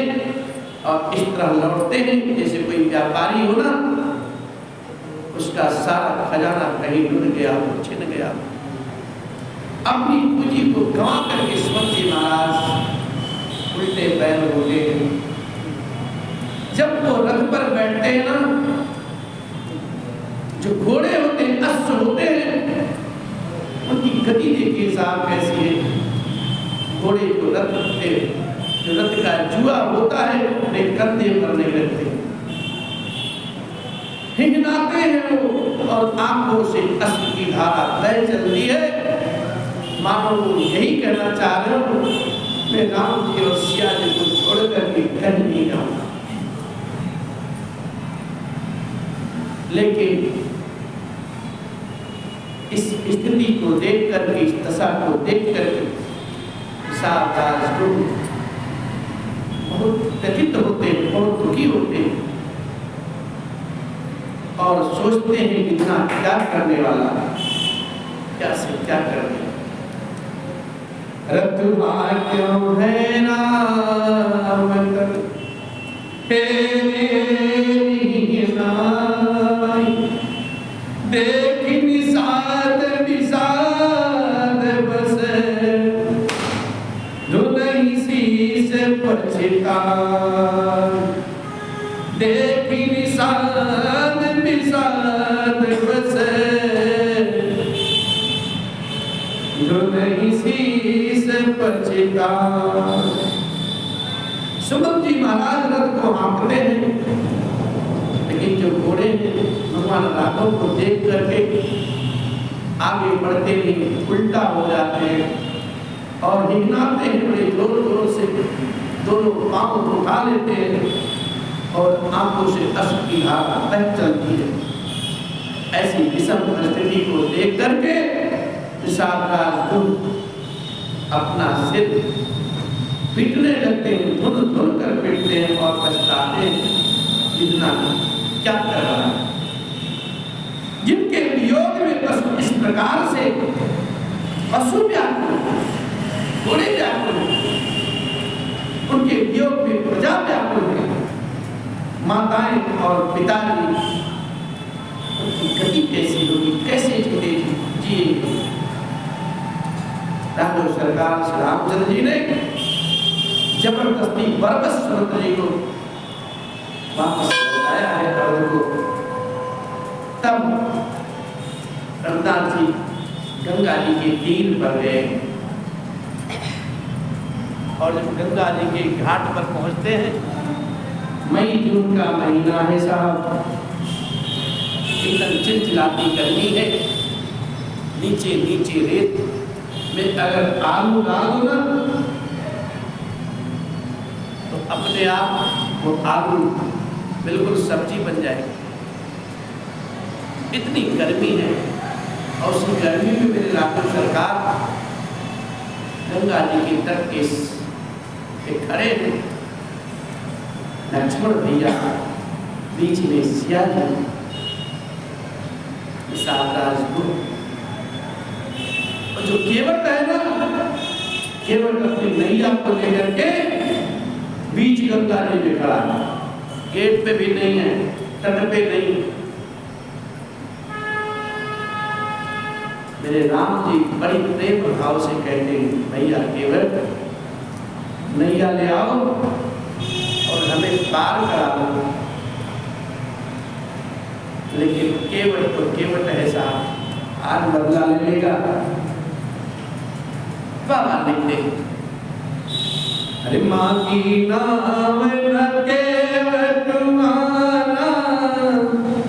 और इस तरह लौटते हैं जैसे कोई व्यापारी हो ना, उसका सारा खजाना कहीं डूब गया हो, छिन गया हो। अपनी पूंजी को गंवा करके सुमंत जी महाराज उल्टे पैर हो गए। जब वो रथ पर बैठते हैं ना, जो घोड़े होते हैं, अश्व होते हैं, उनकी गति देखिए साहब कैसी है। घोड़े को रथ पे जो रथ का जुआ होता है अपने कंधे पर नहीं रखते, हिंगनाते हैं वो और आंखों से अश्रु की धारा बह चलती है। मानो वो यही कहना चाह रहे हो, मैं राम जी और सिया जी को छोड़ करके कहीं नहीं जाऊंगा। लेकिन इस स्थिति को देख करके, इस दशा को देख करके बहुत व्यथित होते हैं, बहुत दुखी होते हैं और सोचते हैं कि इतना क्या करने वाला, क्या से क्या करने। रतुआ क्यों है नाम कर देख निषाद विषाद बस धुनहि शीस पछिता। देख निषाद विषाद बस धुनहि शीस पछिता। सुमंत जी महाराज रथ को हाँकते हैं, लेकिन जो घोड़े भगवान राघव को देख करके आगे बढ़ते नहीं, उल्टा हो जाते हैं और हिंगनाते हैं, बड़े जोर जोर से दोनों पांव उठा लेते हैं और आंखों से अश्रु की धारा बह चलती है। ऐसी विषम परिस्थिति को देख करके अपना सिर पीटने लगते हैं, धुन धुन कर पीटते हैं और पछताते हैं इतना क्या कर रहा है। जिनके वियोग में पशु इस प्रकार से पशु व्याकुल, घोड़े व्याकुल, उनके वियोग में प्रजा व्याकुल है, माताएं और पिताजी, उनकी गति कैसी होगी, कैसे जिए। राघव सरकार श्री रामचंद्र जी ने जबरदस्ती बरबस सुमंत जी को वापस बताया है अवध को। तब रघुनाथ जी गंगा जी के तीर पर गए और जब गंगा जी के घाट पर पहुंचते हैं, मई जून का महीना है साहब, एकदम चिलचिलाती गर्मी है, नीचे नीचे रेत में अगर आलू डाल दो ना तो अपने आप वो आलू बिल्कुल सब्जी बन जाएगी। इतनी गर्मी है और उस गर्मी में मेरे राष्ट्र सरकार गंगा जी के तट के खड़े हैं, लक्ष्मण भैया बीच में सिया जी, राजपूत और जो केवट है ना, केवट अपनी नैया को लेकर के बीच गंगा जी में खड़ा है, गेट पे भी नहीं है, तट पे नहीं। मेरे राम जी बड़ी प्रेम भाव से कहते हैं, भैया केवट नैया ले आओ और हमें पार करा दो। लेकिन केवट तो केवट ऐसा आज बदला ले लेगा। बाबा लिखते अरे माँ की नाव न केवट माना,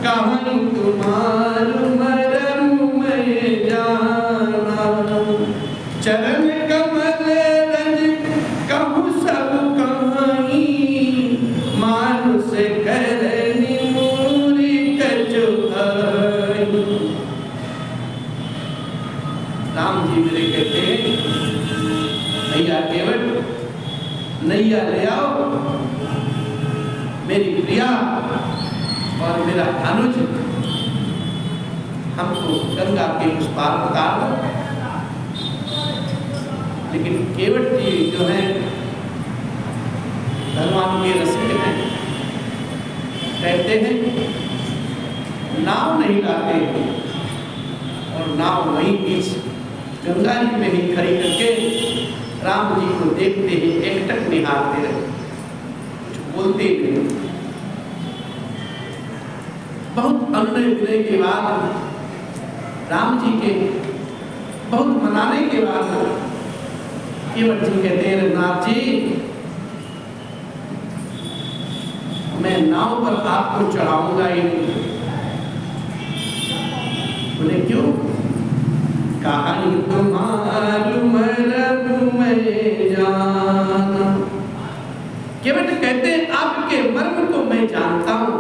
कहीं तुम्हार मरम में जाना। चरण कमल रज कहूँ सब कहानी, मानुष करनी मूरी कचुहाई। राम जी मेरे कहते हैं, भैया केवट नैया ले आओ, मेरी प्रिया और मेरा अनुज हमको गंगा के उस पार उतार दो। लेकिन केवट जी जो है भगवान के रसिक हैं, कहते हैं नाव नहीं लाते और नाव वहीं बीच गंगा जी में ही खड़ी करके राम जी को देखते ही एकटक निहारते रहे, कुछ बोलते नहीं। बहुत अनुनय विनय के बाद, राम जी के बहुत मनाने के बाद केवट जी कहते हैं, रघुनाथ जी मैं नाव पर आपको चढ़ाऊंगा ही नहीं। बोले क्यों? कहानी तुम्हारी मरम में जाना। केवट कहते हैं आपके मर्म को मैं जानता हूं,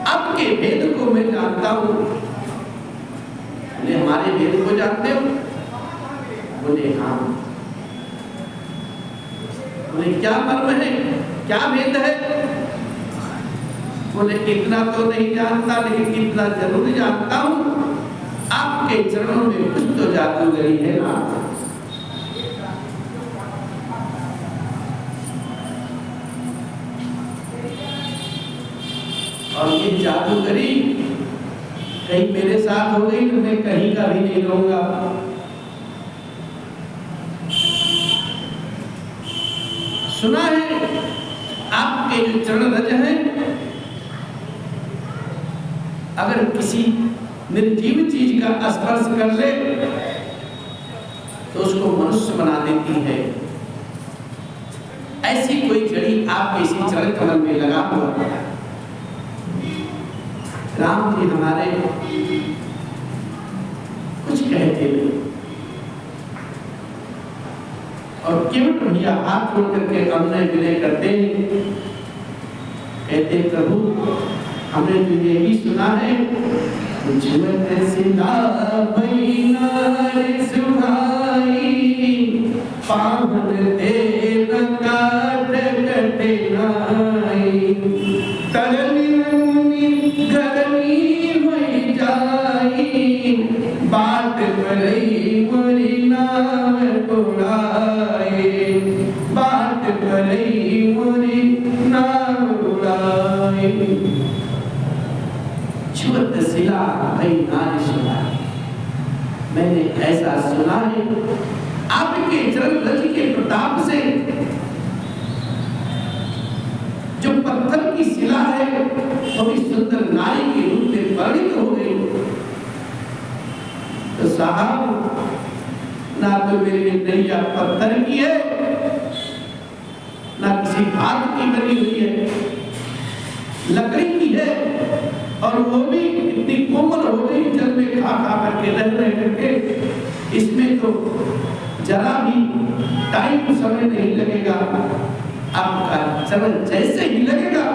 आपके भेद को मैं जानता हूं। बोले हमारे भेद को जानते हो? बोले हाँ। बोले क्या मर्म है, क्या भेद है? बोले इतना तो नहीं जानता, लेकिन इतना जरूर जानता हूं, आपके चरणों में कुछ तो जादूगरी है ना। और ये जादूगरी कहीं मेरे साथ हो गई तो मैं कहीं का भी नहीं रहूंगा। सुना है आपके जो चरण रज हैं, अगर किसी निर्जीव चीज का स्पर्श कर ले तो उसको मनुष्य बना देती है। ऐसी कोई जड़ी आपके इसी चरण कमल में लगा हुआ है। राम जी हमारे कुछ कहते नहीं और केवट भैया हाथ जोड़ करके अनुनय विनय करते हैं, कहते प्रभु हमने तो ये भी सुना है, जीवन सिला महीना सुहाई, पावन तेल काट कटे नाई, तरनी गर्मी हुई जाई, बात परई मोरी नाम उड़ाई, बात परई मोरी नाम उड़ाई। छुअत सिला भई नारी सुना, मैंने ऐसा सुना है आपके चरण रज के प्रताप से जो पत्थर की शिला है वो भी सुंदर नारी के रूप में परिणित हो गई। तो साहब ना तो मेरी नैया पत्थर की है, ना किसी भात की बनी हुई है, लकड़ी की है, और वो भी इतनी भी समय नहीं लगेगा, आपका समय जैसे ही लगेगा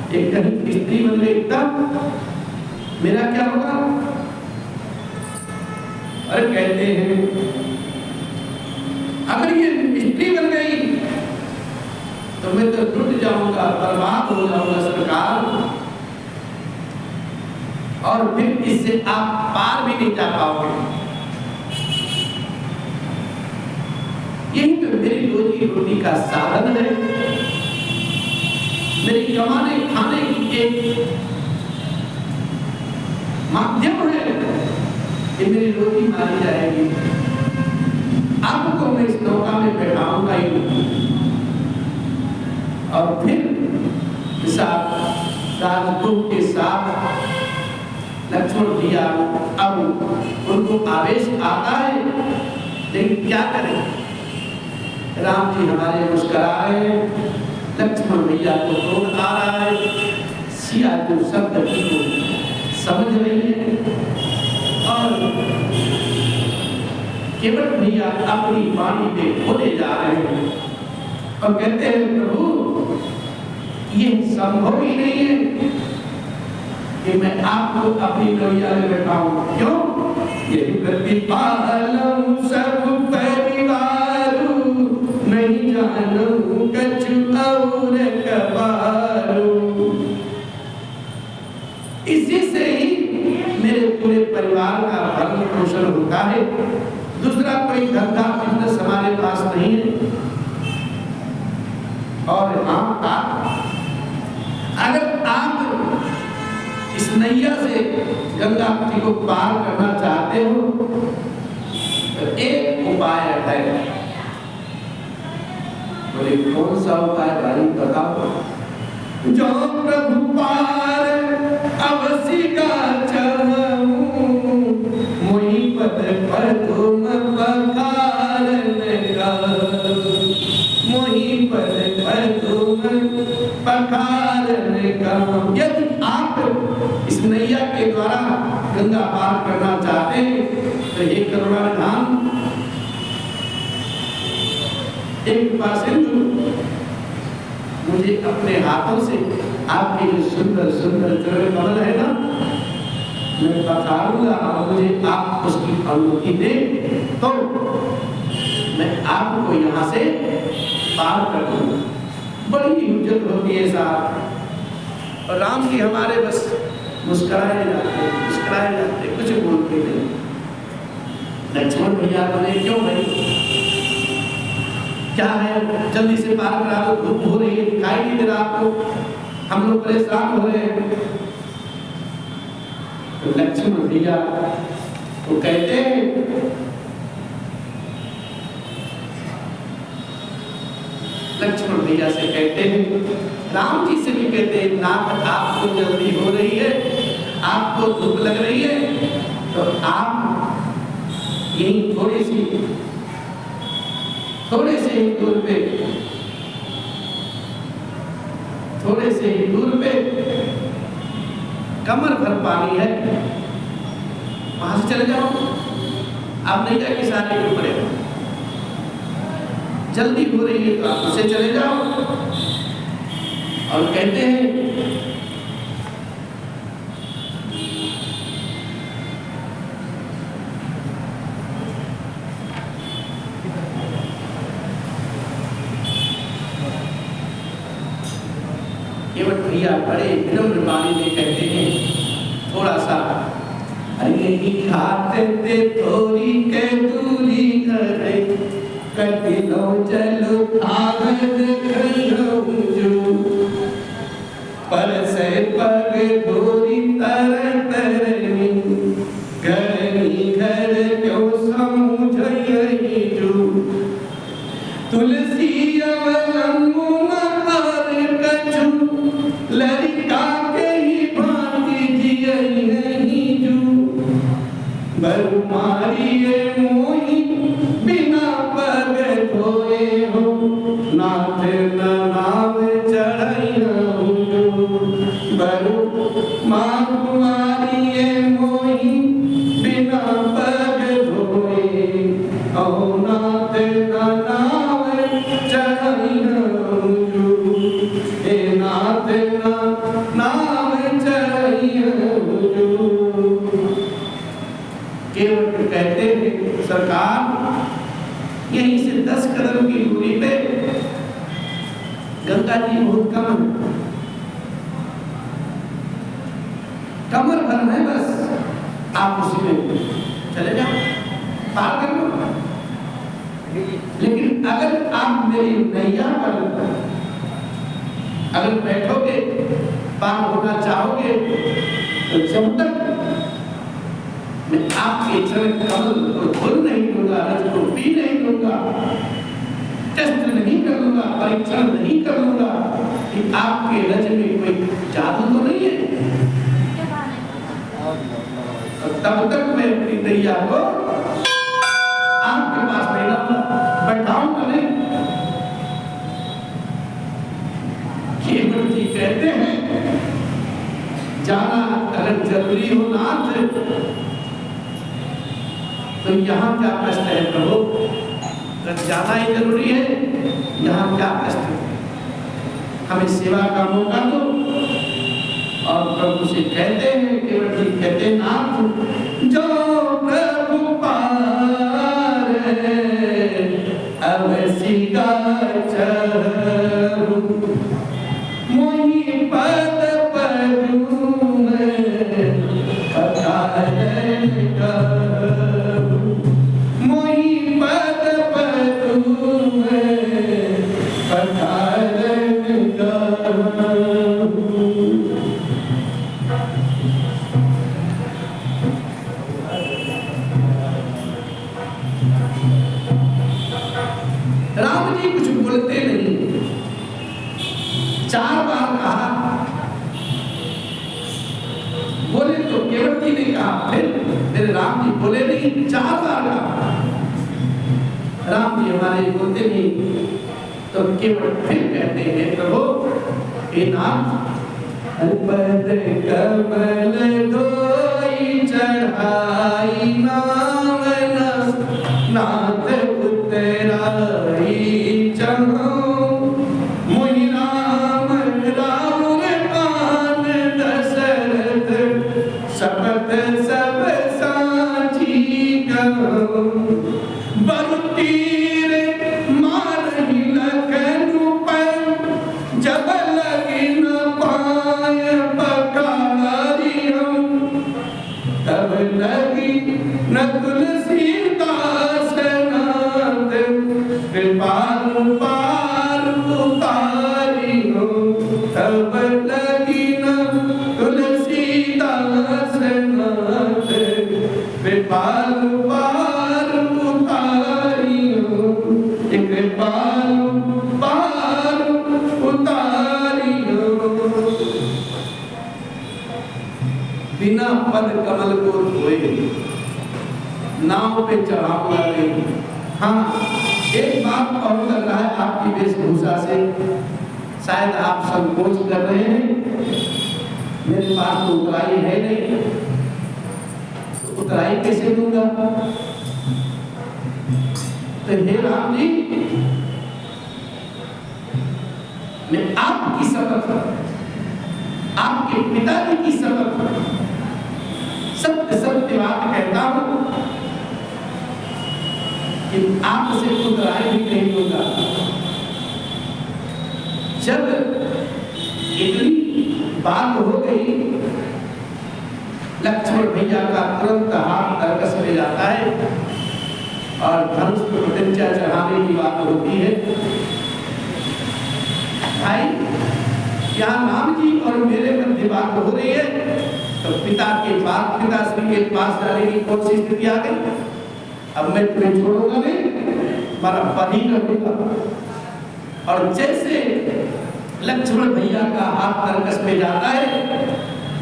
एक कहीं स्त्री बन गई तब मेरा क्या होगा? अरे कहते हैं अगर ये स्त्री बन गई तो मैं तो टूट जाऊंगा, बर्बाद हो जाऊंगा सरकार, और फिर इससे आप पार भी नहीं जा पाओगे। यही तो मेरी रोजी रोटी का साधन है, मेरी कमाने खाने की एक माध्यम है कि मेरी रोटी मारी जाएगी। आपको मैं इस नौका में बैठाऊंगा ही नहीं। और फिर राजदूत के साथ लक्ष्मण भैया अब उनको आवेश आता है, लेकिन क्या करें? राम जी हमारे मुस्कुरा रहे हैं, लक्ष्मण भैया को क्रोध आ रहा है, सिया जो शब्द को समझ रही है, और केवल भैया अपनी वाणी पे खोले जा रहे हैं और कहते हैं प्रभु ये संभव ही नहीं है कि मैं आपको अपनी नैया में बैठाऊं। क्यों? यही प्रतिपालम सब परिवारू, नहीं जानू कछु और कबारू। इसी से ही मेरे पूरे परिवार का भरण पोषण होता है, दूसरा कोई धंधा बिजनेस हमारे पास नहीं है। और हाँ, अगर आप इस नैया से गंगा जी को पार करना चाहते हो तो एक उपाय है। बोले कौन सा उपाय भाई बताओ? जो प्रभु पार अवसी का चाहूं, मोहि पद पर तुम पखारन करो, मोहि पद पर तुम पखारन करो। यदि आप इस नैया के द्वारा गंगा पार करना चाहते हैं तो ये करुणानिधान एक पासिंदु मुझे अपने हाथों से आपके जो सुंदर सुंदर चरण कमल है ना, मैं पखारूंगा और मुझे आप उसकी अनुमति दें तो मैं आपको यहाँ से पार कर दूंगा। बड़ी इज्जत होती है साहब। और राम जी हमारे बस मुस्कुराए जाते कुछ बोलते नहीं। लक्ष्मण भैया बोले क्यों भाई, क्या है, जल्दी से पार करा दो, धूप हो रही है, दिखाई नहीं दे रहा आपको, हम लोग परेशान हो रहे हैं। तो लक्ष्मण भैया तो कहते हैं, लक्ष्मण भैया से कहते हैं, राम जी से भी कहते हैं, नाथ आपको जल्दी हो रही है, आपको धूप लग रही है, तो आप यही थोड़े से ही दूर पे कमर भर पानी है, वहां से चले जाओ, आप नहीं जाके सारे के ऊपर जल्दी हो रही है तो आप उसे चले जाओ। और कहते हैं केवल भैया बड़े विनम्र वाणी में कहते हैं थोड़ा सा, अरे खाते थोड़ी के दूरी करे, कटिलो चलो आगन खलऊं जो, पर से पग धोरी तर तरनी, घरनी घर क्यों समझई जो, तुलसी अवलंबुन और कछु, लड़का के ही भांति जियई नहीं जो, बरुमारी मोही बिना पग धोए हो, नाथ नाम चढ़ई हो, बरु मारी मोही बिना पग धोए, ओ नाथ नाम सरकार यहीं से 10 कदम की दूरी पे गंगा जी बहुत कम है, कमर भर है बस, आप उसी में चले जाओ, पार कर लो। लेकिन अगर आप मेरी नैया पर अगर बैठोगे, पार होना चाहोगे, तो जब तक मैं आपके चरण कमल को धुल नहीं दूंगा, रज को पी नहीं दूंगा, टेस्ट नहीं कर लूंगा, परीक्षण नहीं कर लूंगा कि आपके रज में कोई जादू तो नहीं है, तब तक मैं अपनी नैया को आपके पास नहीं लाऊंगा, बैठाऊंगा नहीं। केवल जी कहते हैं जाना अगर जरूरी हो नाथ, तो यहाँ क्या कष्ट है प्रभु, अगर जाना ही जरूरी है, यहाँ क्या कष्ट है, हमें सेवा का मौका दो। और प्रभु से कहते हैं, केवल जी कहते हैं नाथ जो प्रभु पार अवसी का चहु मोहि पद पदू में पधारन कहु, मोहि पद पदू में पधारन कहु। राम जी कुछ बोलते नहीं, 4 बार कहा, बोले तो केवट जी ने कहा, फिर मेरे राम जी बोले नहीं, 4 बार कहा, राम जी हमारे बोलते नहीं, तो केवट फिर कहते हैं प्रभु हे नाथ, पद कमल धोई चढ़ाई नावन नाथ उतराई चढ़ो, मुनि राम राम कान दशरथ शपथ सब साची कहो, बरु तीर मारहि लखनु पर जब लगी न पाय पखारी हम, तब लगी नकुल सीतास नाथ कृपालु पार उतारी हो, तब लगी नकुल सीतास नाथ कृपालु पार उतारी हो, कृपालु पार उतारी हो। बिना पद कमल को धोए नाव पे चढ़ाऊंगा नहीं। हाँ, एक बात और लग रहा है आपकी वेशभूषा से, शायद आप संकोच कर रहे हैं, मेरे पास तो उतराई है नहीं, तो उतराई कैसे दूंगा? तो हे राम जी, मैं आपकी शपथ, आपके पिताजी की शपथ, सत्य सत्य बात कहता हूं कि आपसे उतराई भी नहीं दूंगा। जब इतनी बात हो गई, लक्ष्मण भैया का तुरंत हाथ तरकस में जाता है और धनुष को प्रतिज्ञा चढ़ाने की बात होती है। भाई, यहाँ राम जी और मेरे मध्य बात हो रही है, तो पिताश्री के पास जाने की कौन सी स्थिति आ गई? अब मैं तुम्हें छोड़ूंगा नहीं, मारा पद ही करूंगा। और जैसे लक्ष्मण भैया का हाथ तरकस में जाता है,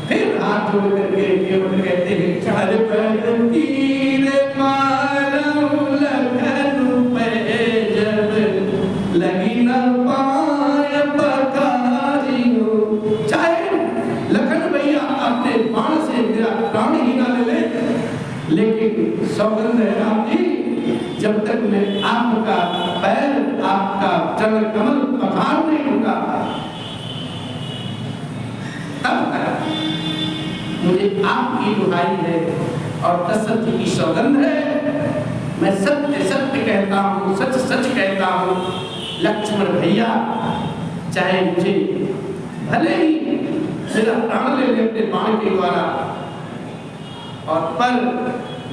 फिर हाथ जोड़ करके केवट कहते हैं चढ़ पर तीर मारऊ लखनु पे जब लगी न पाय पखारी हो। चाहे लखन भैया अपने बाण से मेरा प्राण ही ना ले ले, लेकिन सौगंध है राम जी, जब तक मैं आपका पैर, आपका चरण कमल पखार नहीं लूंगा, तब तक मुझे आपकी दुहाई है और दशरथ जी की सौगंध है मैं सत्य सत्य कहता हूँ, सच सच कहता हूँ, लक्ष्मण भैया चाहे मुझे भले ही मेरा प्राण ले ले अपने बाण के द्वारा, और पर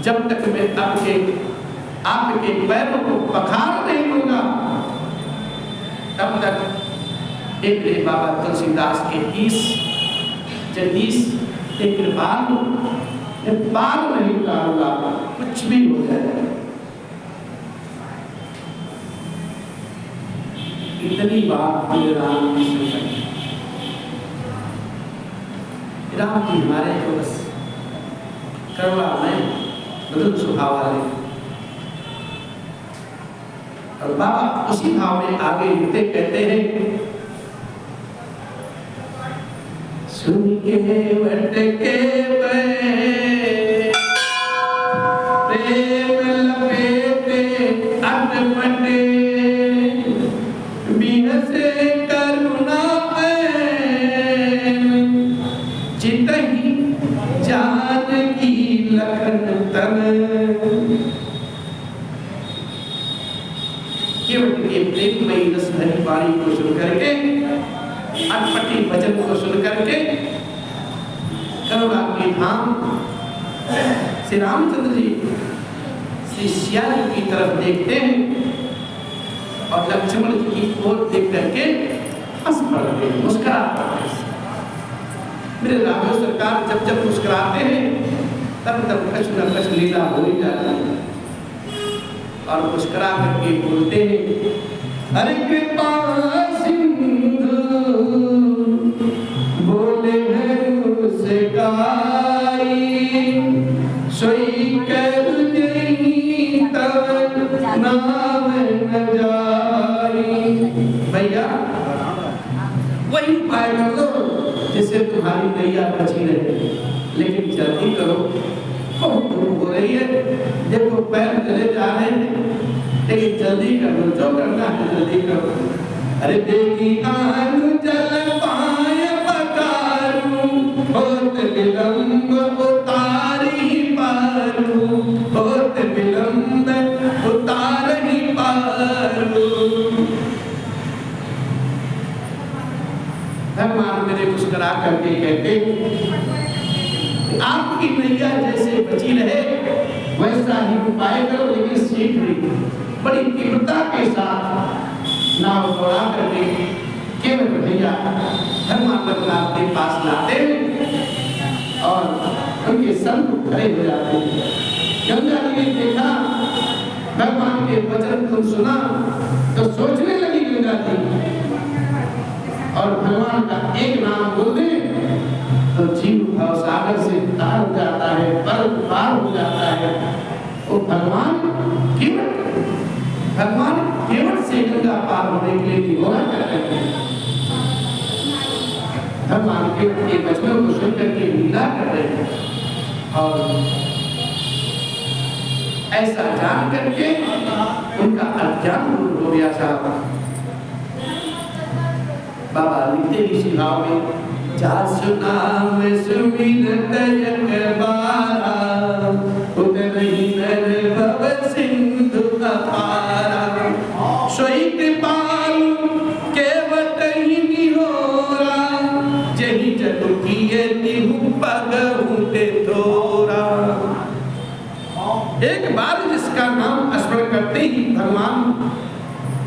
जब तक मैं आपके पैरों को पखार नहीं दूंगा तब तक एक रे बाबा तुलसीदास के एक बार नहीं उतारूंगा, कुछ भी हो जाए। इतनी बात मेरे राम जी सुन सके। राम जी हमारे तो बस करुणा में मधुर स्वभाव वाले, और बाबा उसी भाव में आगे लिखते कहते हैं, सुन के वट के प्रेम लपेटे अटपटे बिहसे करुणा चितहि जानकी लखन तन। केवट के प्रेममयी रस भरी वाणी को सुन करके, अटपटी वचन को सुन करके करुणा की धाम श्री रामचंद्र जी श्री सिया जी की तरफ देखते हैं और लक्ष्मण जी की ओर देख करके हंस पड़ते हैं, मुस्कुराते हैं। मेरे राघव सरकार जब जब मुस्कुराते हैं तब तब कछ न कछ लीला हो ही जाती है, और मुस्कुरा करके बोलते हैं, अरे कृपा सिंधु बोले हैं उसे गाई, सोई कर जई तब नाम न जाई। भैया वही उपाय कर दो जिससे तुम्हारी नैया बची रहे, लेकिन जल्दी करो, बहुत धूप हो रही है, देखो पैर चले जा रहे हैं, लेकिन जल्दी करो, जो करना है जल्दी करो। अरे देखी आन जल पाए पकारू, होत विलंब उतार ही पारू, होत विलंब उतार ही पारू। भगवान मेरे मुस्कुरा करके कहते, आपकी नैया जैसे बची रहे वैसा ही उपाय करो, लेकिन शीघ्र बड़ी तीव्रता के साथ नाव दौड़ा करके केवल भैया भगवान रघुनाथ के पास लाते और उनके संग खड़े हो जाते। गंगा जी ने देखा भगवान के वचन को सुना तो सोचने लगी गंगा जी, और भगवान का एक नाम बोल दे तो जीव भाव सागर से तार हो जाता है, पर पार हो जाता है। वो भगवान केवट से गंगा पार होने के लिए निगोरा करते हैं। भगवान केवट के वचनों को सुनकर के लीला कर रहे हैं, और ऐसा जान करके उनका अज्ञान दूर हो गया। साहब बाबा लिखते इसी भाव में, जा सुना में सुमिरत एक बारा, उतरहि नर भव सिंधु अपारा, सोई कृपालु केवट ही निहोरा, जहि जगु किए तिहु पगहु ते थोरा। एक बार जिसका नाम स्मरण करते ही भगवान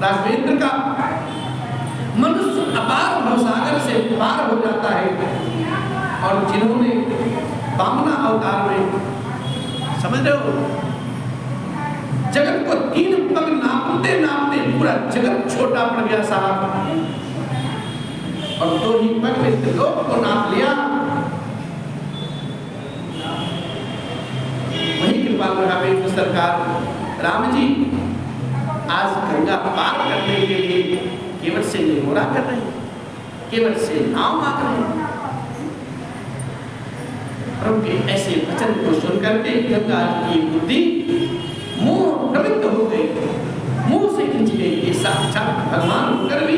राघवेंद्र का मनुष्य अपार भवसागर से पार हो जाता है। और जिन्होंने वामना अवतार में, समझ रहे हो, जगत को 3 पग नापते नापते पूरा जगत छोटा पड़ गया साहब, और 2 ही पग में त्रिलोक को नाप लिया। वही कृपा राघवेंद्र सरकार राम जी आज गंगा पार करने के लिए केवट से निगोरा कर रहे हैं, केवट से नाव मांग रहे हैं। और उनके ऐसे वचन को सुन करके गंगा की बुद्धि मुंह प्रवृत्त हो गई, मुंह से खिंच गई। ये साक्षात भगवान होकर भी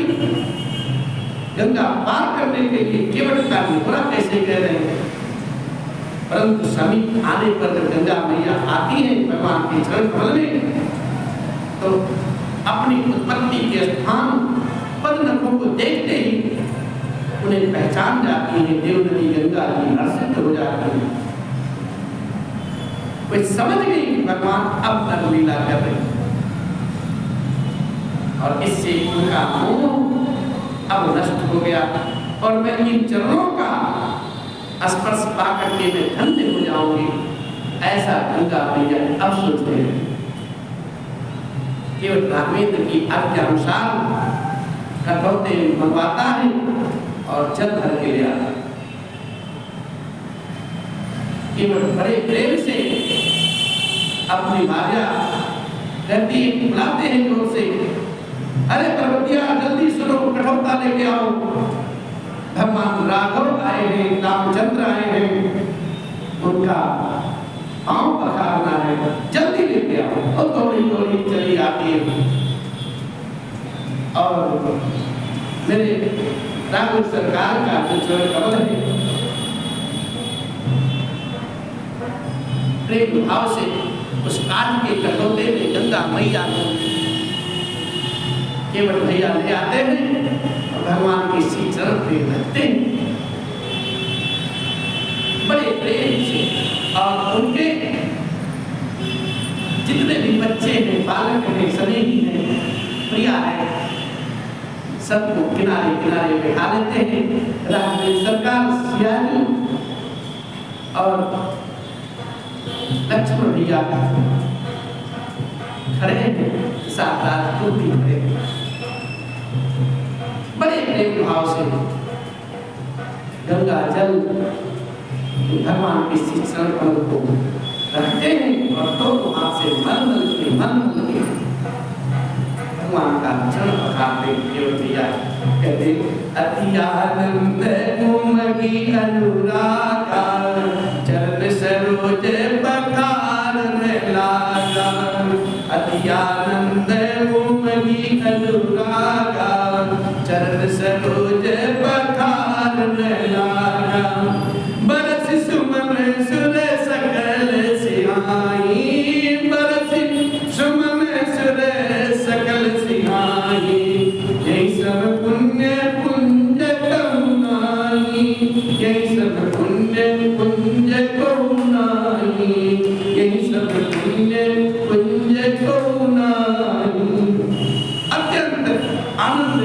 गंगा पार करने के लिए केवट का निगोरा कैसे कह रहे हैं। परंतु समीप आने पर जब गंगा मैया आती है भगवान के चरण कमल में, तो अपनी उत्पत्ति के स्थान पद नखों को देखते ही उन्हें पहचान जाती है। देव नदी गंगा जी हर्षित हो जाती है। वे समझ गई कि भगवान अब तक लीला कर रहे हैं और इससे उनका मोह अब नष्ट हो गया और मैं इन चरणों का स्पर्श पा करके मैं धन्य हो जाऊंगी, ऐसा गंगा मैया अब सोचते हैं। केवल राघवेंद्र की आज्ञा अनुसार कठौते मंगवाता है और जल भर के ले आता है। केवल बड़े प्रेम से अपनी भार्या कहती है, बुलाते हैं जोर से, अरे पर्वतिया जल्दी सुनो, कठौता लेके आओ। भगवान राघव आए हैं, रामचंद्र आए हैं, उनका पांव पखारना है, जल्दी लेके आओ। और दौड़ी दौड़ी चली आती है और मेरे राघव सरकार का जो चरण कमल है, प्रेम भाव से उस काट के कटोते में गंगा मैया केवल भैया ले आते हैं और भगवान के श्री चरण पे रखते हैं बड़े प्रेम से। और उनके जितने भी बच्चे हैं, बालक हैं, स्नेही हैं, प्रिया है, सबको किनारे किनारे बैठा लेते हैं। राघवेंद्र सरकार, सियाजी और लक्ष्मण भैया खड़े हैं, साथ राजपूत भी खड़े हैं। बड़े प्रेम भाव से गंगा जल भगवान के श्री चरण कमल को रखते हैं और दोनों हाथ से मन के भगवान का चरण पखारते केवल भैया कहते, अति आनंद उमगी अनुरागा, चरण सरोज पखारने लागा। अति आनंद उमगी अनुरागा, चरण सरोज पखारने लागा। बरस सुमन सुर सकल सिहाई, बरस सुमन सुर सकल सिहाई। यही सब पुण्य पुंज करुणाई, यही सब पुण्य पुंज करुणाई, यही सब पुण्य पुंज करुणाई। अत्यंत आनंद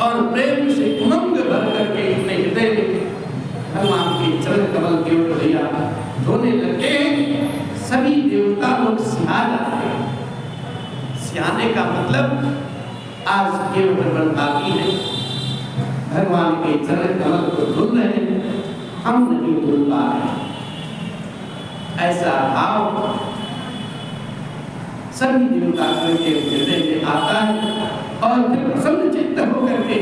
और प्रेम से उमंग भर करके अपने हृदय में भगवान के चरण कमल के ओर भैया धोने लगे। सभी देवता लोग सिहा जाते हैं। सिहाने का मतलब आज केवल बाकी है, भगवान के चरण कमल को धुल रहे हैं, हम नहीं धुल पा रहे। ऐसा भाव सभी देवता के हृदय में आता है और फिर प्रसन्न चित्त होकर के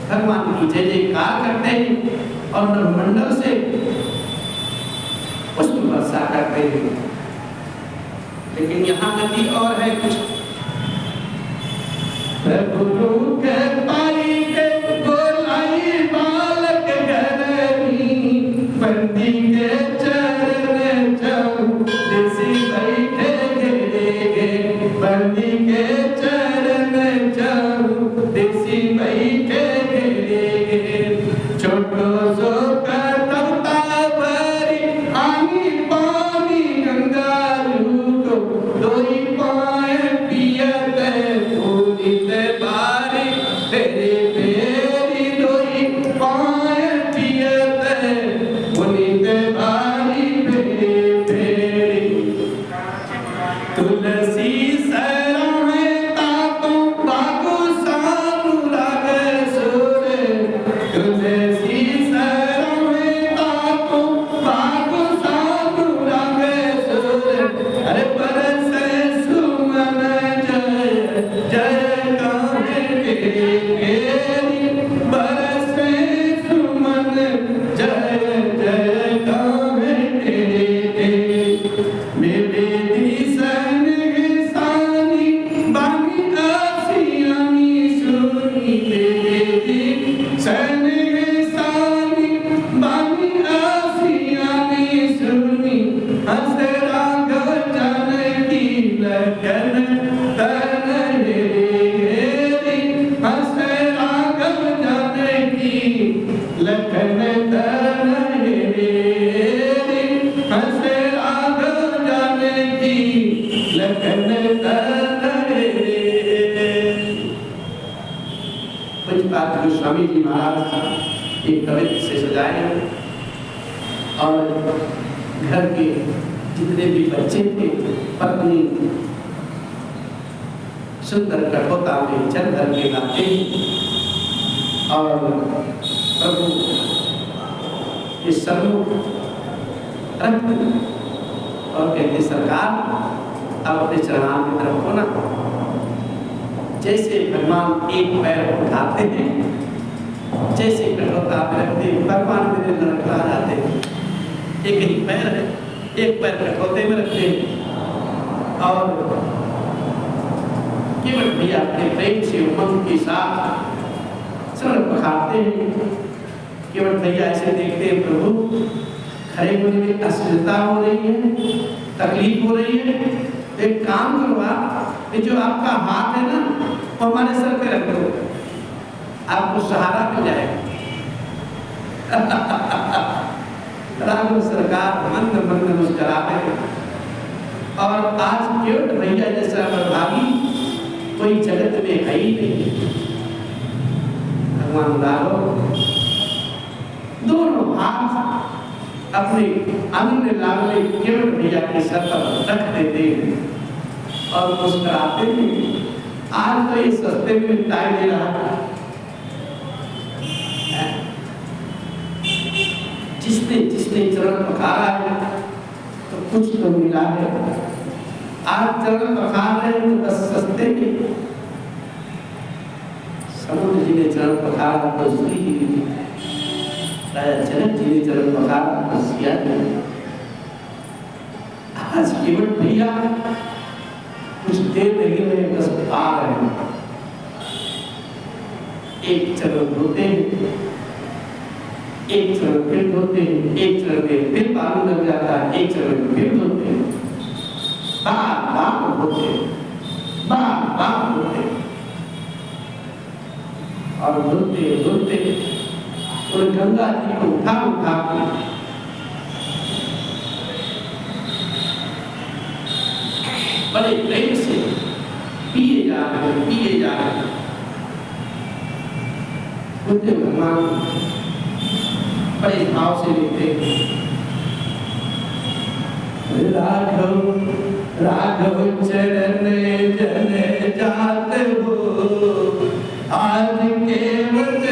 भगवान की जय जयकार करते हैं और ब्रह्मंडल से पुष्प वर्षा करते हैं। लेकिन यहाँ गति और है कुछ। प्रभु के पाई के बोलाई बालक घरनी, बंदी के चरण जाऊं देसी बैठे गे, बंदी के चरण जाऊं देसी बैठे गे। छोटो सो कटौता भरी आनी पानी गंगा को, दोई पाए पियत पूजित बारी, तेरे फेरी दोई पाए पियत पुनित बारी। गोस्वामी जी महाराज एक कविता से सजाए और घर के जितने भी बच्चे थे, पत्नी सुंदर कठोता में चल करके लाते और प्रभु इस सम्मुख रख और कहते सरकार अब अपने चरणान की तरफ होना। जैसे भगवान एक पैर उठाते हैं, जैसे कठोता में रखते भगवान मेरे लड़खड़ा जाते हैं। एक ही पैर है, एक पैर कठोते में रखते और केवल भैया अपने प्रेम से उमंग के साथ चरण पखारते हैं। केवल भैया ऐसे देखते हैं प्रभु खड़े होने में असुविधा हो रही है, तकलीफ हो रही है, एक काम करो आप, जो आपका हाथ है ना वो हमारे सर पे रख दो, आपको सहारा मिल जाएगा। राघव सरकार मंद मंद मुस्कुराते हैं और आज केवट भैया जैसा भागी कोई जगत में है ही नहीं। भगवान राघव दोनों हाथ अपने अन्य लाडले केवट भैया के सर पर रख देते हैं और मुस्कुराते हैं। आज तो ये सस्ते में मिटाई दे रहा था, जिसने जिसने चरण पखारा है तो कुछ तो मिला है। आज चरण पखार रहे तो बस सस्ते में, समुद्र जी ने चरण पखारा तो श्री जी ने, जनक जी ने चरण पखारा तो सिया जी ने। आज केवल भैया कुछ देर नहीं रहे, बस आ रहे हैं। एक चरण धोते हैं, एक चरण फिर धोते हैं, एक चरण में फिर पानी लग जाता है, एक चरण में फिर धोते हैं, बार बार धोते हैं, बार बार धोते हैं और धोते धोते और गंगा जी को उठा उठा के बड़े प्रेम से पिए जा रहे हैं, पिए जा रहे हैं। बुद्ध भगवान बड़े भाव से लिखते हैं, राघव राघव चरण जन जात हो, आज केवट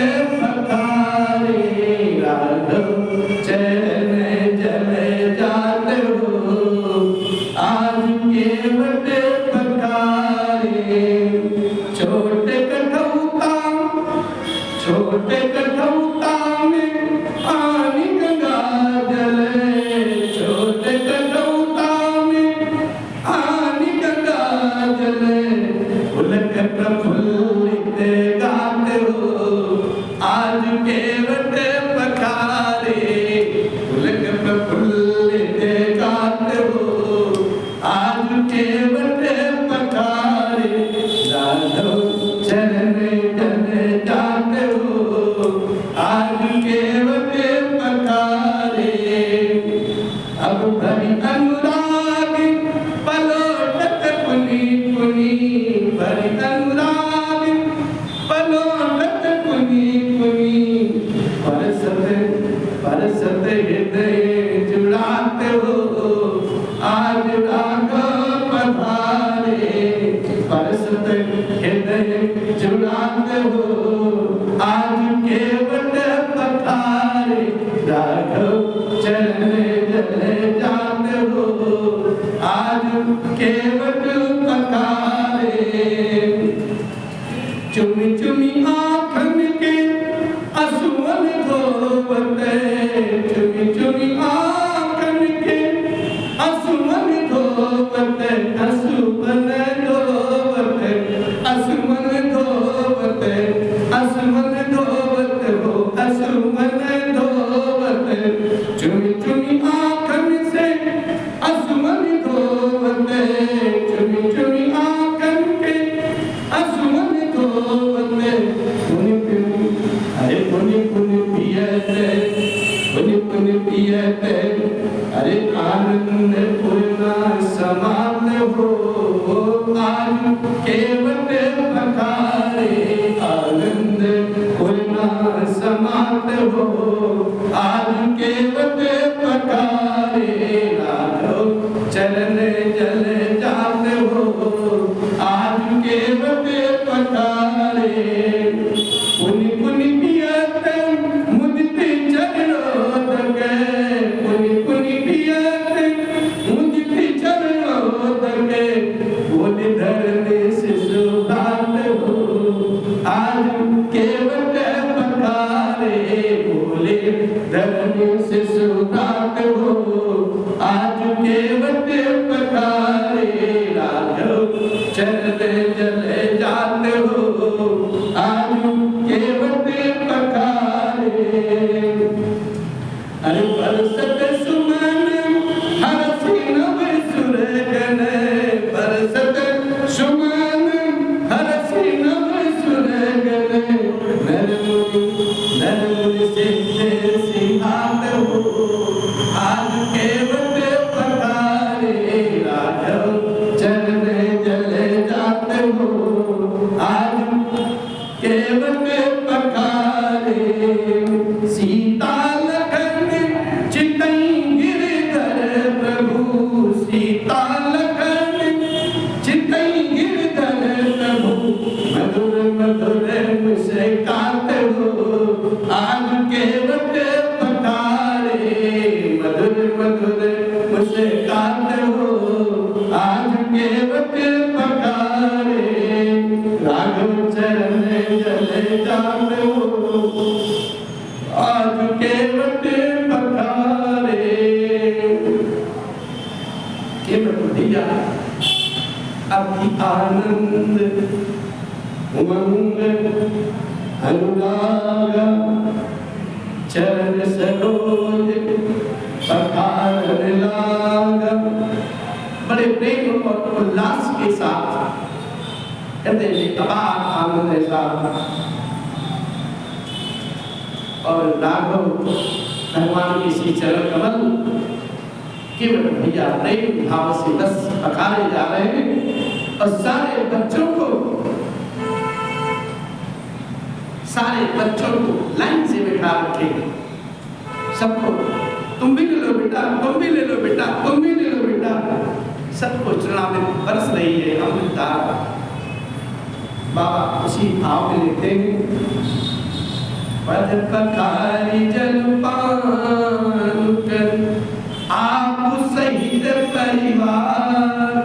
पखारे। राघव चरण जन जात हो, आज केवट पखारे। छोटे कठौता में पानी गंगा जल, छोटे कठौता में पानी गंगा जल। उलक प्रफुल्लित गात हो, आज केवट पखारे। उलक प्रफुल्लित गात हो, आज केवट पखारे। राघव चरण जन जात हो, आज केवट पखारे। अब भरी अनुराग पलोटत पुनि पुनि, भरी अनुराग पलोटत पुनि पुनि। परसत हृदय जुड़ाते हो, आज राघव पधारे। परसत हृदय जुड़ाते हो, आज केवट पधारे। राघव चरण जन जाते हो, आज केवट पधारे। चुमी चुमी आँखन के असुवन धोवते, चुमी चुमी आँखन के असुवन धोवते, असुवन धोवते, असुवन धोवते, असुवन धोवते हो, असुवन धोवते। चुमी चुमी आँखन से असुवन धोवते, चुमी चुमी आँखन के असुवन धोवते। पुनि पुनि अरे पुनि पुनि पियते, पुनि पुनि पियते। अरे आनंद पूर्णा समाप्त हो, आज केवट पखारे। आनंद पूर्ण समात हो आज केवट पखारे राघव चरण जल जात हो आज केवट पखारे पुनि पुनि पियत मुदित चरणोदक पुनि पुनि पियत मुदित चरणोदक बोले धरने शिशु भात हो आज केवट पखारे बोले धरने शिशु भात हो आज केवट पखारे राघव चरण जल जात हो आज केवट पखारे अरे बरसत सुमन हरसी नव सुरगन बरसत सुमन हरसी नव सुरगन नर मुनि सिद्ध सिंहात हो आज केवट पखारे राघव चरण जल जात हो आज केवट पखारे सीता लखन चितई गिरधर प्रभु सीता लखन चितई गिरधर प्रभु मधुर मधुर मुस्कात हो आज केवट पखारे मधुर मधुर मुस्कात हो आज केवट पखारे राघव चरण जल जात हो आज केवट पखारे केवट भैया अभी आनंद उमंग अनुराग चरण सरोज पखार लाग बड़े प्रेम और उल्लास के साथ कहते हैं अपार आनंद है साथ और राघव भगवान की श्री चरण कमल केवट भैया प्रेम भाव से बस पखारे जा रहे हैं और सारे बच्चों को लाइन से बिठा रखे सबको तुम भी ले लो बेटा तुम भी ले लो बेटा तुम भी ले लो बेटा सबको चरणामृत बरस रही है अमृतधारा बाबा उसी भाव में लिखते हैं पद पखारी जल पान कर आप सहित परिवार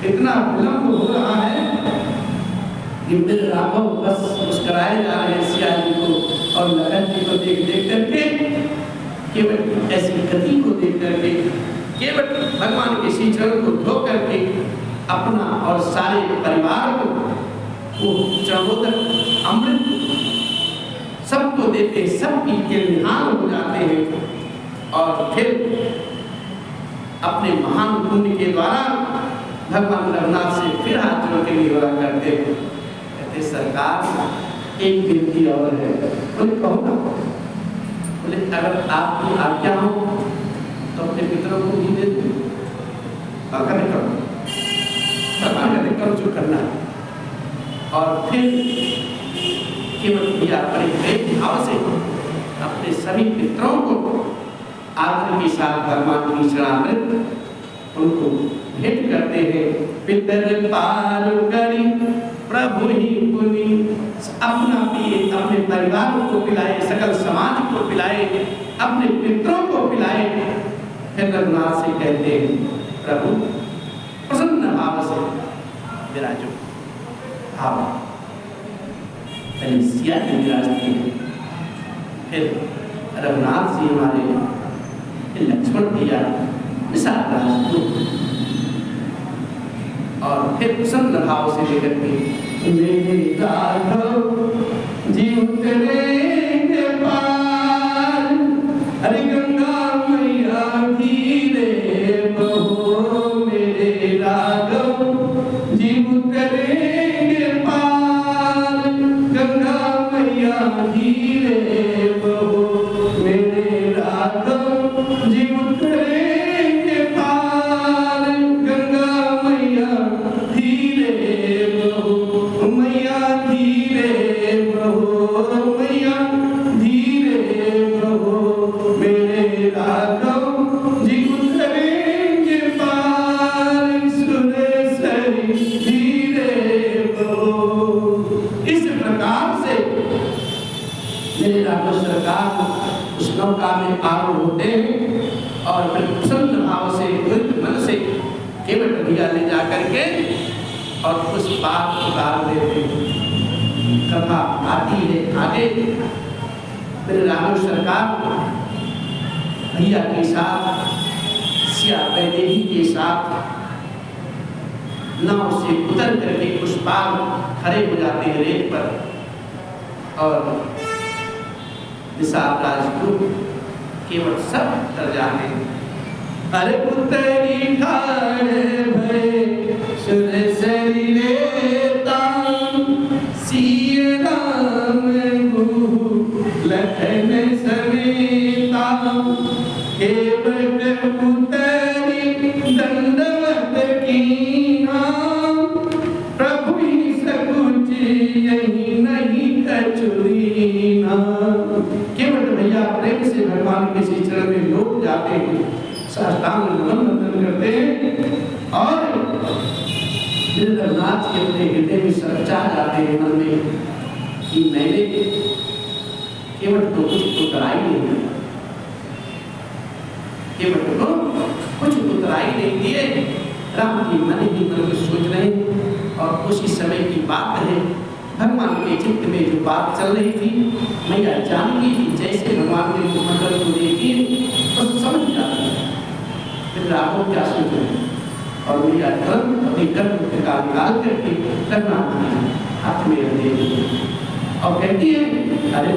इतना विलंब हो रहा है कि मेरे राघव बस मुस्कुराए जा रहे हैं सिया जी को और लखन जी को देख देख करके केवल ऐसी गति को देख करके केवल भगवान के श्री चरण को धो करके अपना और सारे परिवार को वो चरणोदक अमृत सबको देते सब पी के निहाल हो जाते हैं और फिर अपने महान पुण्य के द्वारा भगवान रघुनाथ से फिर हाथ जोड़ के निवेदन करते हैं कहते सरकार एक विनती और है बोले कहो ना बोले अगर आपकी आज्ञा हो तो अपने मित्रों को भी दे दो करो भगवान कहते करो जो करना और फिर केवल भैया बड़े प्रेम भाव से अपने सभी मित्रों को आदर के साथ भगवान की शरणामृत उनको भेंट करते हैं पितर पार करी प्रभु ही पुनि अपना पिए अपने परिवार को पिलाए सकल समाज को पिलाए अपने मित्रों को पिलाए फिर रघुनाथ से कहते हैं प्रभु प्रसन्न भाव से विराजो भाव सिया के विराजते फिर रघुनाथ जी हमारे लक्ष्मण भैया निषाद राजपूत और फिर प्रसन्न भाव से लेकर के मेरे राघव जी उतरेंगे पार अरे गंगा मैया धीरे बहो मेरे राघव जी उतरेंगे पार गंगा मैया धीरे बहो मेरे राघव जी उतरेंगे पार गंगा मैया धीरे बहो मैया धीरे बहो मैया आरूढ़ होते हैं और फिर प्रसन्न भाव से दृढ़ मन से केवट भैया ले जा करके और उस बात उतार देते हैं। कथा आती है आगे। फिर राघव सरकार भैया के साथ सिया वैदेही के साथ नाव से उतर करके उस पार खड़े हो जाते हैं रेत पर और निषाद राजपूत केवल सब डर जाते हैं। अरे पुतरी ठाणे भय सुरसरी रेता सिय राम गुरु लखन समेता केवट पुतरी दंडवत कीना प्रभु सकुच यही नहीं कचुरीना। केवट भैया प्रेम से भगवान के श्री चरण में लोग जाते हैं, साष्टांग नमन करते हैं और गिरिधरनाथ के अपने हृदय में सरचा जाते हैं मन में कि मैंने केवट को कुछ उतराई नहीं, केवट को कुछ उतराई नहीं दिए। राम जी मन ही मन में सोच रहे हैं और उसी समय की बात है भगवान के चित्त में जो बात चल रही थी मैया जानकी की जैसे भगवान ने मंडल को देखी तो समझ जाती है फिर राघव क्या सोच रहे हैं और मैया तुरंत अपनी गर्भ का निकाल करके करना हाथ में दे और कहती है अरे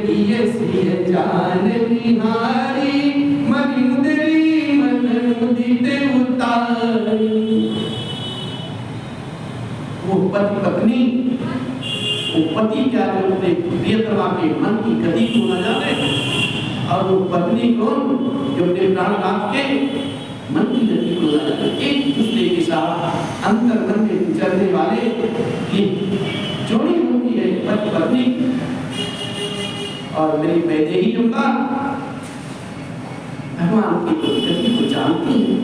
पिए सिय जान निहारी मनि मुदरी मन मुदिते उतारी। वो पति पत्नी वो पति क्या जो अपने प्रियतमा के मन की गति को न जाने और वो पत्नी कौन जो अपने प्राणनाथ के मन की गति को न जाने, एक दूसरे के साथ अंतर मन में चलने वाले ये जोड़ी होती है पति पत्नी। और मेरी वैदेही जमुना भगवान की गति को जानती है,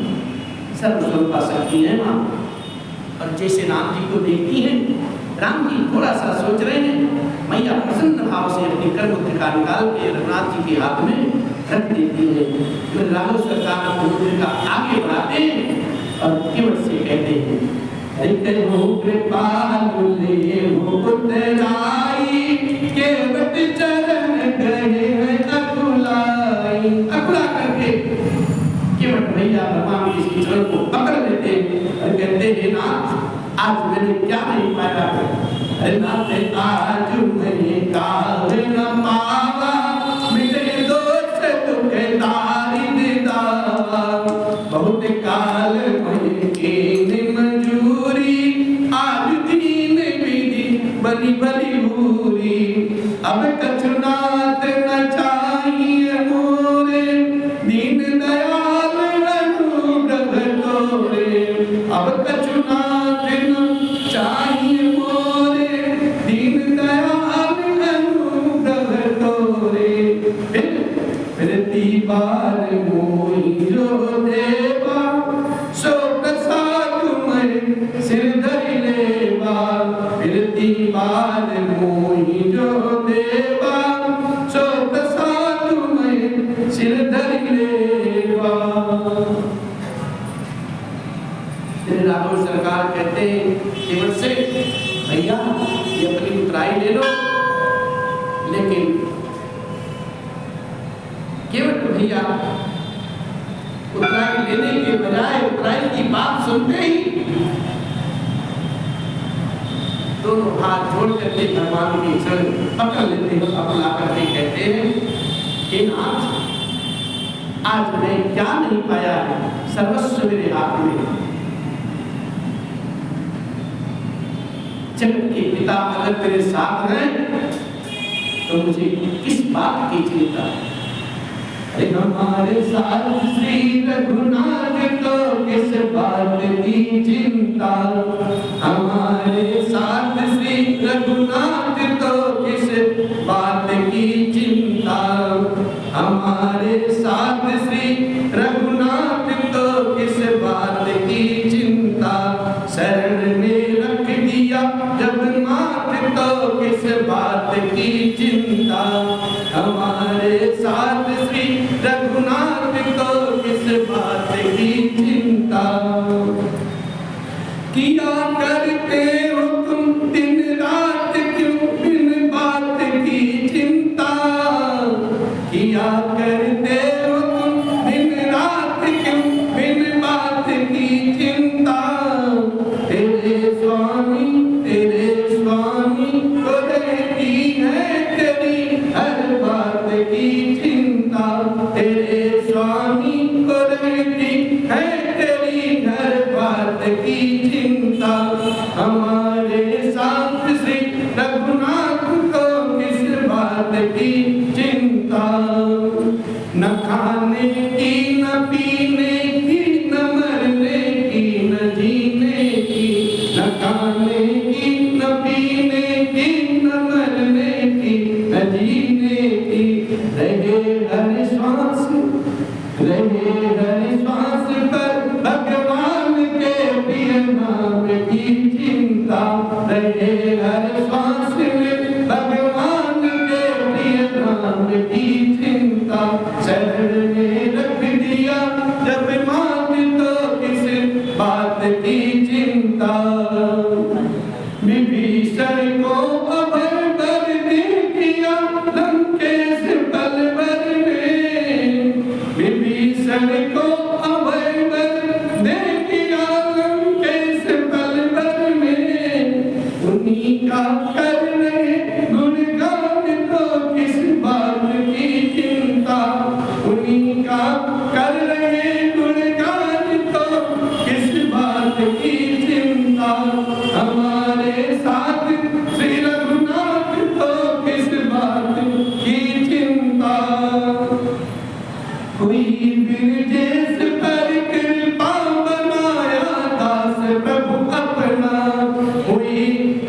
सर्वस्वरूपा शक्ति है माँ। और जैसे राम जी को देखती हैं, राम जी थोड़ा सा सोच रहे हैं, मैया प्रसन्न भाव से अपनी कर्मुद्रिका निकाल के रघुनाथ जी के हाथ में रख देती है। फिर राघव सरकार कर्मुद्रिका आगे बढ़ाते हैं और केवट से कहते हैं कृपालु लेहु पुतराई केवट चरण गए अकुलाई। अकुला करके केवट भैया भगवान के चरण को पकड़ लेते हैं और कहते हैं नाथ आज मैंने क्या नहीं पाया, अरे नाथ आज मैंने काल न पावा मिटे दोष दुख तारी दावा बहुत काल मैं के मंजूरी आज दीन विधि बनी बली भूरी अब कछुनाथ न चाहिए मोरे दीन दयाल अनुग्रह तोरे अब कछुनाथ न चाहिए मोरे दीन दयाल अनुग्रह तोरे। फिर दीवार मोही जो देवा सो प्रसाद मैं सिर धरि लेवा। फिर दीवार मोही जो देवा सो प्रसाद मैं सिर धरि लेवा। राघव सरकार कहते हैं केवट से भैया ये अपनी उतराई ले लो, लेकिन केवट भैया उतराई लेने के बजाय उतराई की बात सुनते ही दोनों हाथ जोड़ करके भगवान के चरण पकड़ लेते हैं, अपना करके कहते हैं कि नाथ आज मैं क्या नहीं पाया, सर्वस्व मेरे हाथ में। जगत के पिता अगर तेरे साथ हैं तो मुझे किस बात की चिंता। हमारे साथ श्री रघुनाथ तो किस बात की चिंता, हमारे साथ श्री रघुनाथ तो किस बात की चिंता, हमारे साथ श्री रघुनाथ तो किस बात की चिंता। शरण में रख दिया जब मात तो किस बात की चिंता, हमारे साथ श्री रघुनाथ को किस बात की चिंता। किया करते हो तुम दिन रात क्यों बिन बात की चिंता। किया करते हो तुम दिन रात क्यों बिन बात की चिंता। तेरे स्वामी को रहती है तेरी हर बात की चिंता। तेरे स्वामी को रहती है तेरी हर बात की चिंता। हमारे साथ श्री रघुनाथ को किस बात की चिंता। न खाने की न पीने की न मरने की न जीने की। न खाने की न पीने की न मरने की न जीने की। रहे हर श्वास पर भगवान के प्रिय नाम की चिंता। रहे हर श्वास में भगवान के प्रिय नाम की चिंता। शरण में रख दिया जब मांग तो किस बात की चिंता। विभीषण को अभय वर दे दिया लंकेश पल भर में। विभीषण को अभय वर दे दिया लंकेश पल भर में। उन्हीं का कर रहे गुणगान तो किस बात की चिंता। उन्हीं का कर रहे गुणगान तो किस बात की चिंता। हमारे साथ श्री रघुनाथ को किस बात की चिंता। कोई बिरजेश पर कृपा बनाया दास प्रभु अपना। कोई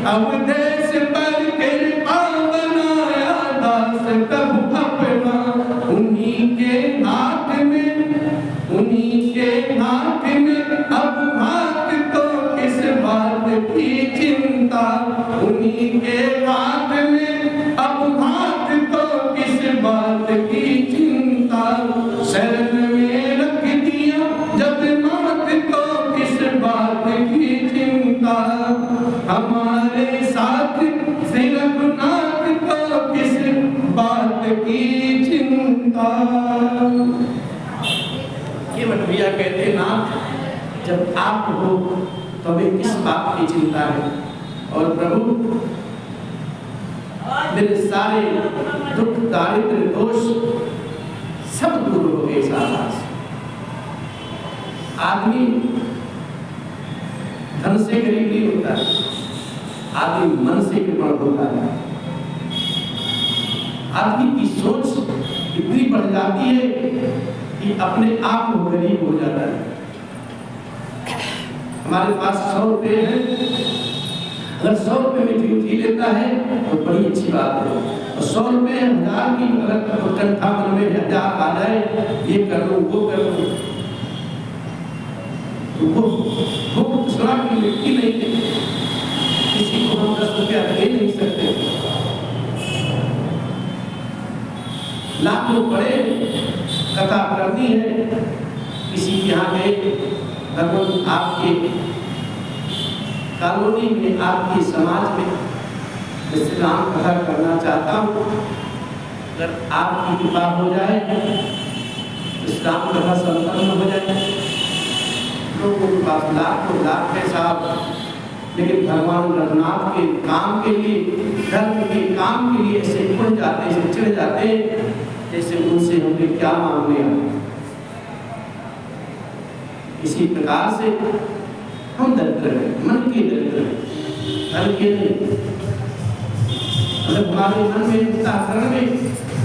अवधेश पर कृपा बनाया दास प्रभु अपना। उन्हीं के हाथ में अब हाथ तो किस बात की चिंता। उन्हीं के हाथ में अब हाथ तो किस बात की चिंता। शरण में रख दिया जब मात तो किस बात की चिंता। हमारे साथ श्री रघुनाथ को किस बात की चिंता। केवट भैया कहते नाथ जब आप हो तो हमें किस बात की चिंता है। और प्रभु मेरे सारे दुख दारिद्र दोष सब दूर हो गए साथ। आदमी धन से गरीब नहीं होता है, आदमी मन से कृपण होता है। आदमी की सोच इतनी बढ़ जाती है कि अपने आप को गरीब हो जाता है। हमारे पास 100 रुपए है, अगर 100 रुपए में जी लेता है तो बड़ी अच्छी बात है। और 100 रुपए 1000 की अगर कंठा मन में 1000 आ जाए, ये कर लो वो कर लो, तो वो दूसरा की मिट्टी नहीं है। किसी को हम 10 रुपया दे नहीं सकते। लाखों पड़े कथा करनी है, किसी के यहाँ गए भगवान आपके कॉलोनी में आपके समाज में इस्लाम कथा करना चाहता हूँ। अगर आपकी कृपा हो जाए इस्लाम कथा संपन्न हो जाए। लोगों के पास लाख पैसा, लेकिन भगवान रघुनाथ के काम के लिए, धर्म के काम के लिए ऐसे उड़ जाते, ऐसे चिढ़ जाते जैसे उनसे हमें क्या मांगने आए। इसी प्रकार से हम दरिद्र हैं, मन के दरिद्र हैं, धन के नहीं। अगर हमारे मन में अंतःकरण में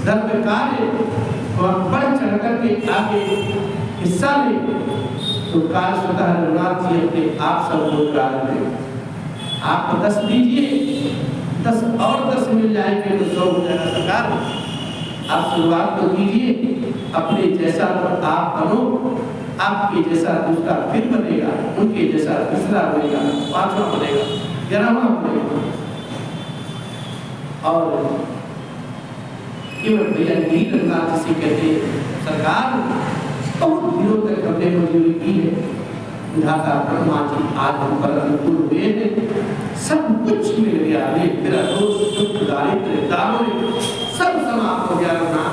धर्म कार्य तो आप बढ़ चढ़ करके आगे हिस्सा लें तो कार्य स्वतः रघुनाथ जी अपने आप सब लोग कार्य करें। आप 10 दीजिए, 10 और 10 मिल जाएंगे तो 100 हो जाएगा सरकार। आप शुरुआत तो कीजिए, अपने जैसा तो आप बनो, आपके जैसा दूसरा फिर बनेगा, उनके जैसा तीसरा बनेगा, 5वां बनेगा, 11वां बनेगा। और केवल भैया नील रंगनाथ जिसे कहते हैं सरकार बहुत दिनों तक हमने मजदूरी की है, विधाता ब्रह्मा जी आज हम पर अनुकूल हुए हैं, सब कुछ मिल गया, तेरा दोष दुख दारिद्र्य दारुण सब समाप्त हो गया ना,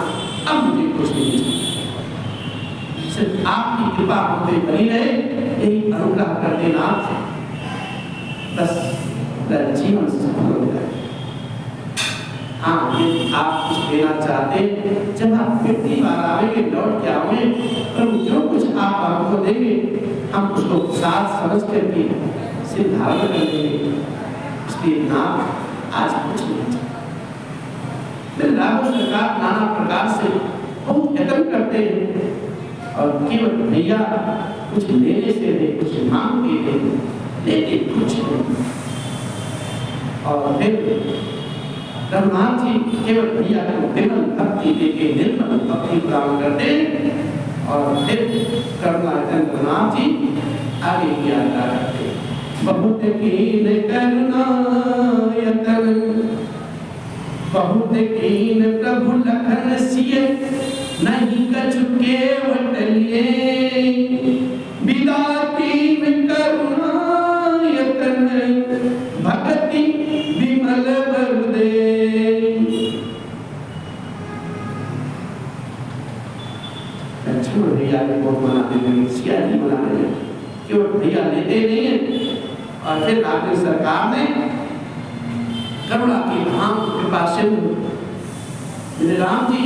अब मुझे कुछ नहीं चाहिए, सिर्फ आपकी कृपा हम पे बनी रहे, यही अनुग्रह कर देना, बस मेरा जीवन सफल हो जाए। हाँ, यदि आप कुछ देना चाहते, जब आप 50 बार आवेंगे, लौट के आओगे, प्रभु जो कुछ आप हमको देंगे, हम उसको साथ समझ करके सिर्फ धारण कर देंगे, इसलिए नाम आज कुछ नहीं चाहिए। मेरे राघव सरकार नाना प्रकार से बहुत यत्न करते हैं, और केवल भैया कुछ लेने से नहीं, कुछ मांग के नहीं, लेते कुछ नहीं। और फिर रघुनाथ जी केवल भैया को निर्मल भक्ति देके निर्मल भक्ति प्रदान करते, और फिर करुणायतन रघुनाथ जी आगे की यात्रा करते। बहुत कीन करुणायतन, बहुत कीन प्रभु लखन सिए, नहीं कछु केवट लिए, विदा कीन करुणायतन, भक्ति विमल बरुदे। भैया ने बहुत मनाते हैं, सिया नहीं मनाते हैं, क्यों भैया लेते नहीं है। और फिर आखिर सरकार ने करुणा की धाम कृपा सिंधु श्री राम जी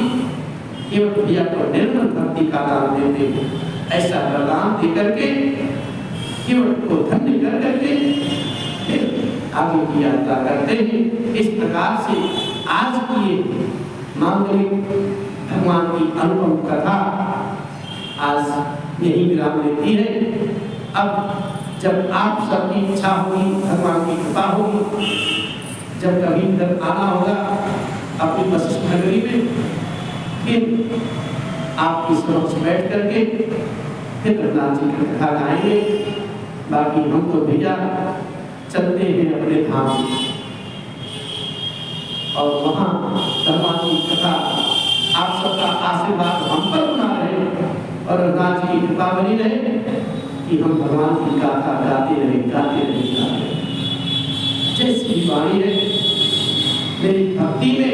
केवल भैया को निर्मल भक्ति का दान देते हैं, ऐसा वरदान दे करके केवल को धन्य कर करके फिर आगे की यात्रा करते हैं। इस प्रकार से आज की मांगलिक भगवान की अनुपम कथा आज यही विराम लेती है। अब जब आप सबकी इच्छा होगी, भगवान की कृपा होगी, जब कभी इधर आना होगा अपनी वशिष्ठ नगरी में, फिर आपकी समक्ष बैठ करके फिर रघुनाथ जी की कथा गाएंगे। बाकी हम तो भैया चलते हैं अपने धाम, और वहाँ भगवान की कथा आप सबका आशीर्वाद हम पर बना रहे, और रघुनाथ जी की कृपा बनी रहे कि हम भगवान की गाथा गाते रहे, गाते रहे, गाते रहे। जैसी वाणी है मेरी भक्ति में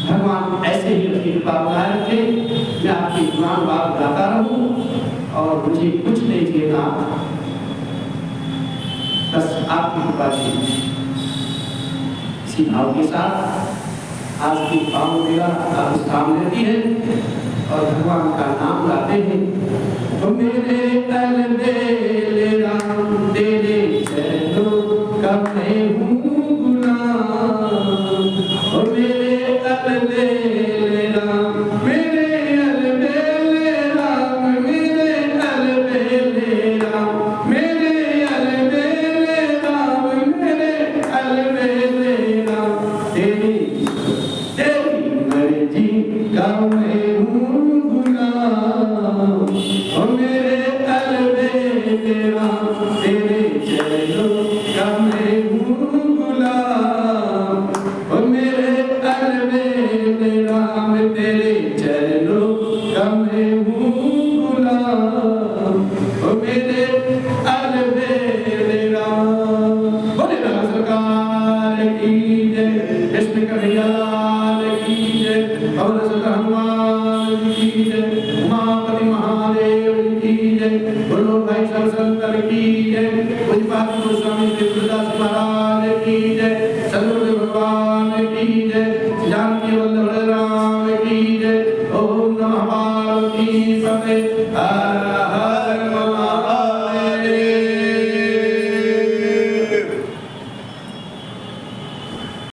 भगवान ऐसे ही अपनी कृपा बनाए रखे, मैं आपकी गुण बात गाता रहूं और मुझे कुछ नहीं चाहिए, बस आपकी कृपा चाहिए। इसी भाव के साथ आज की पावन मेला आप स्थान लेती है और भगवान का नाम गाते हैं। तो मेरे अलबेल राम तेरे चरणों का मैं हूँ गुलाम, ओ मेरे अलबेल राम, मेरे अलबेल राम, मेरे अलबेल राम, मेरे अलबेल राम, मेरे अलबेल राम, तेरी मर्जी का मैं हूँ गुलाम, ओ मेरे अलबेल राम, तेरे चरणों का मैं हूँ गुलाम, ओ मेरे अलबेल राम, तेरे चरणों का मैं हूँ गुलाम, ओ मेरे अलबेल राम। बोले राम सरकार की जय, कृष्ण कन्हैया की जय, पवन सुत हनुमान की जय, उमापति महादेव की जय, बोलो भाई सब संतन की जय, पूज्यपाद गोस्वामी तुलसीदास महाराज की जय, सद्गुरु भगवान की जय, जानकी वल्लभ राम की जय। ओम नमः पार्वती पते।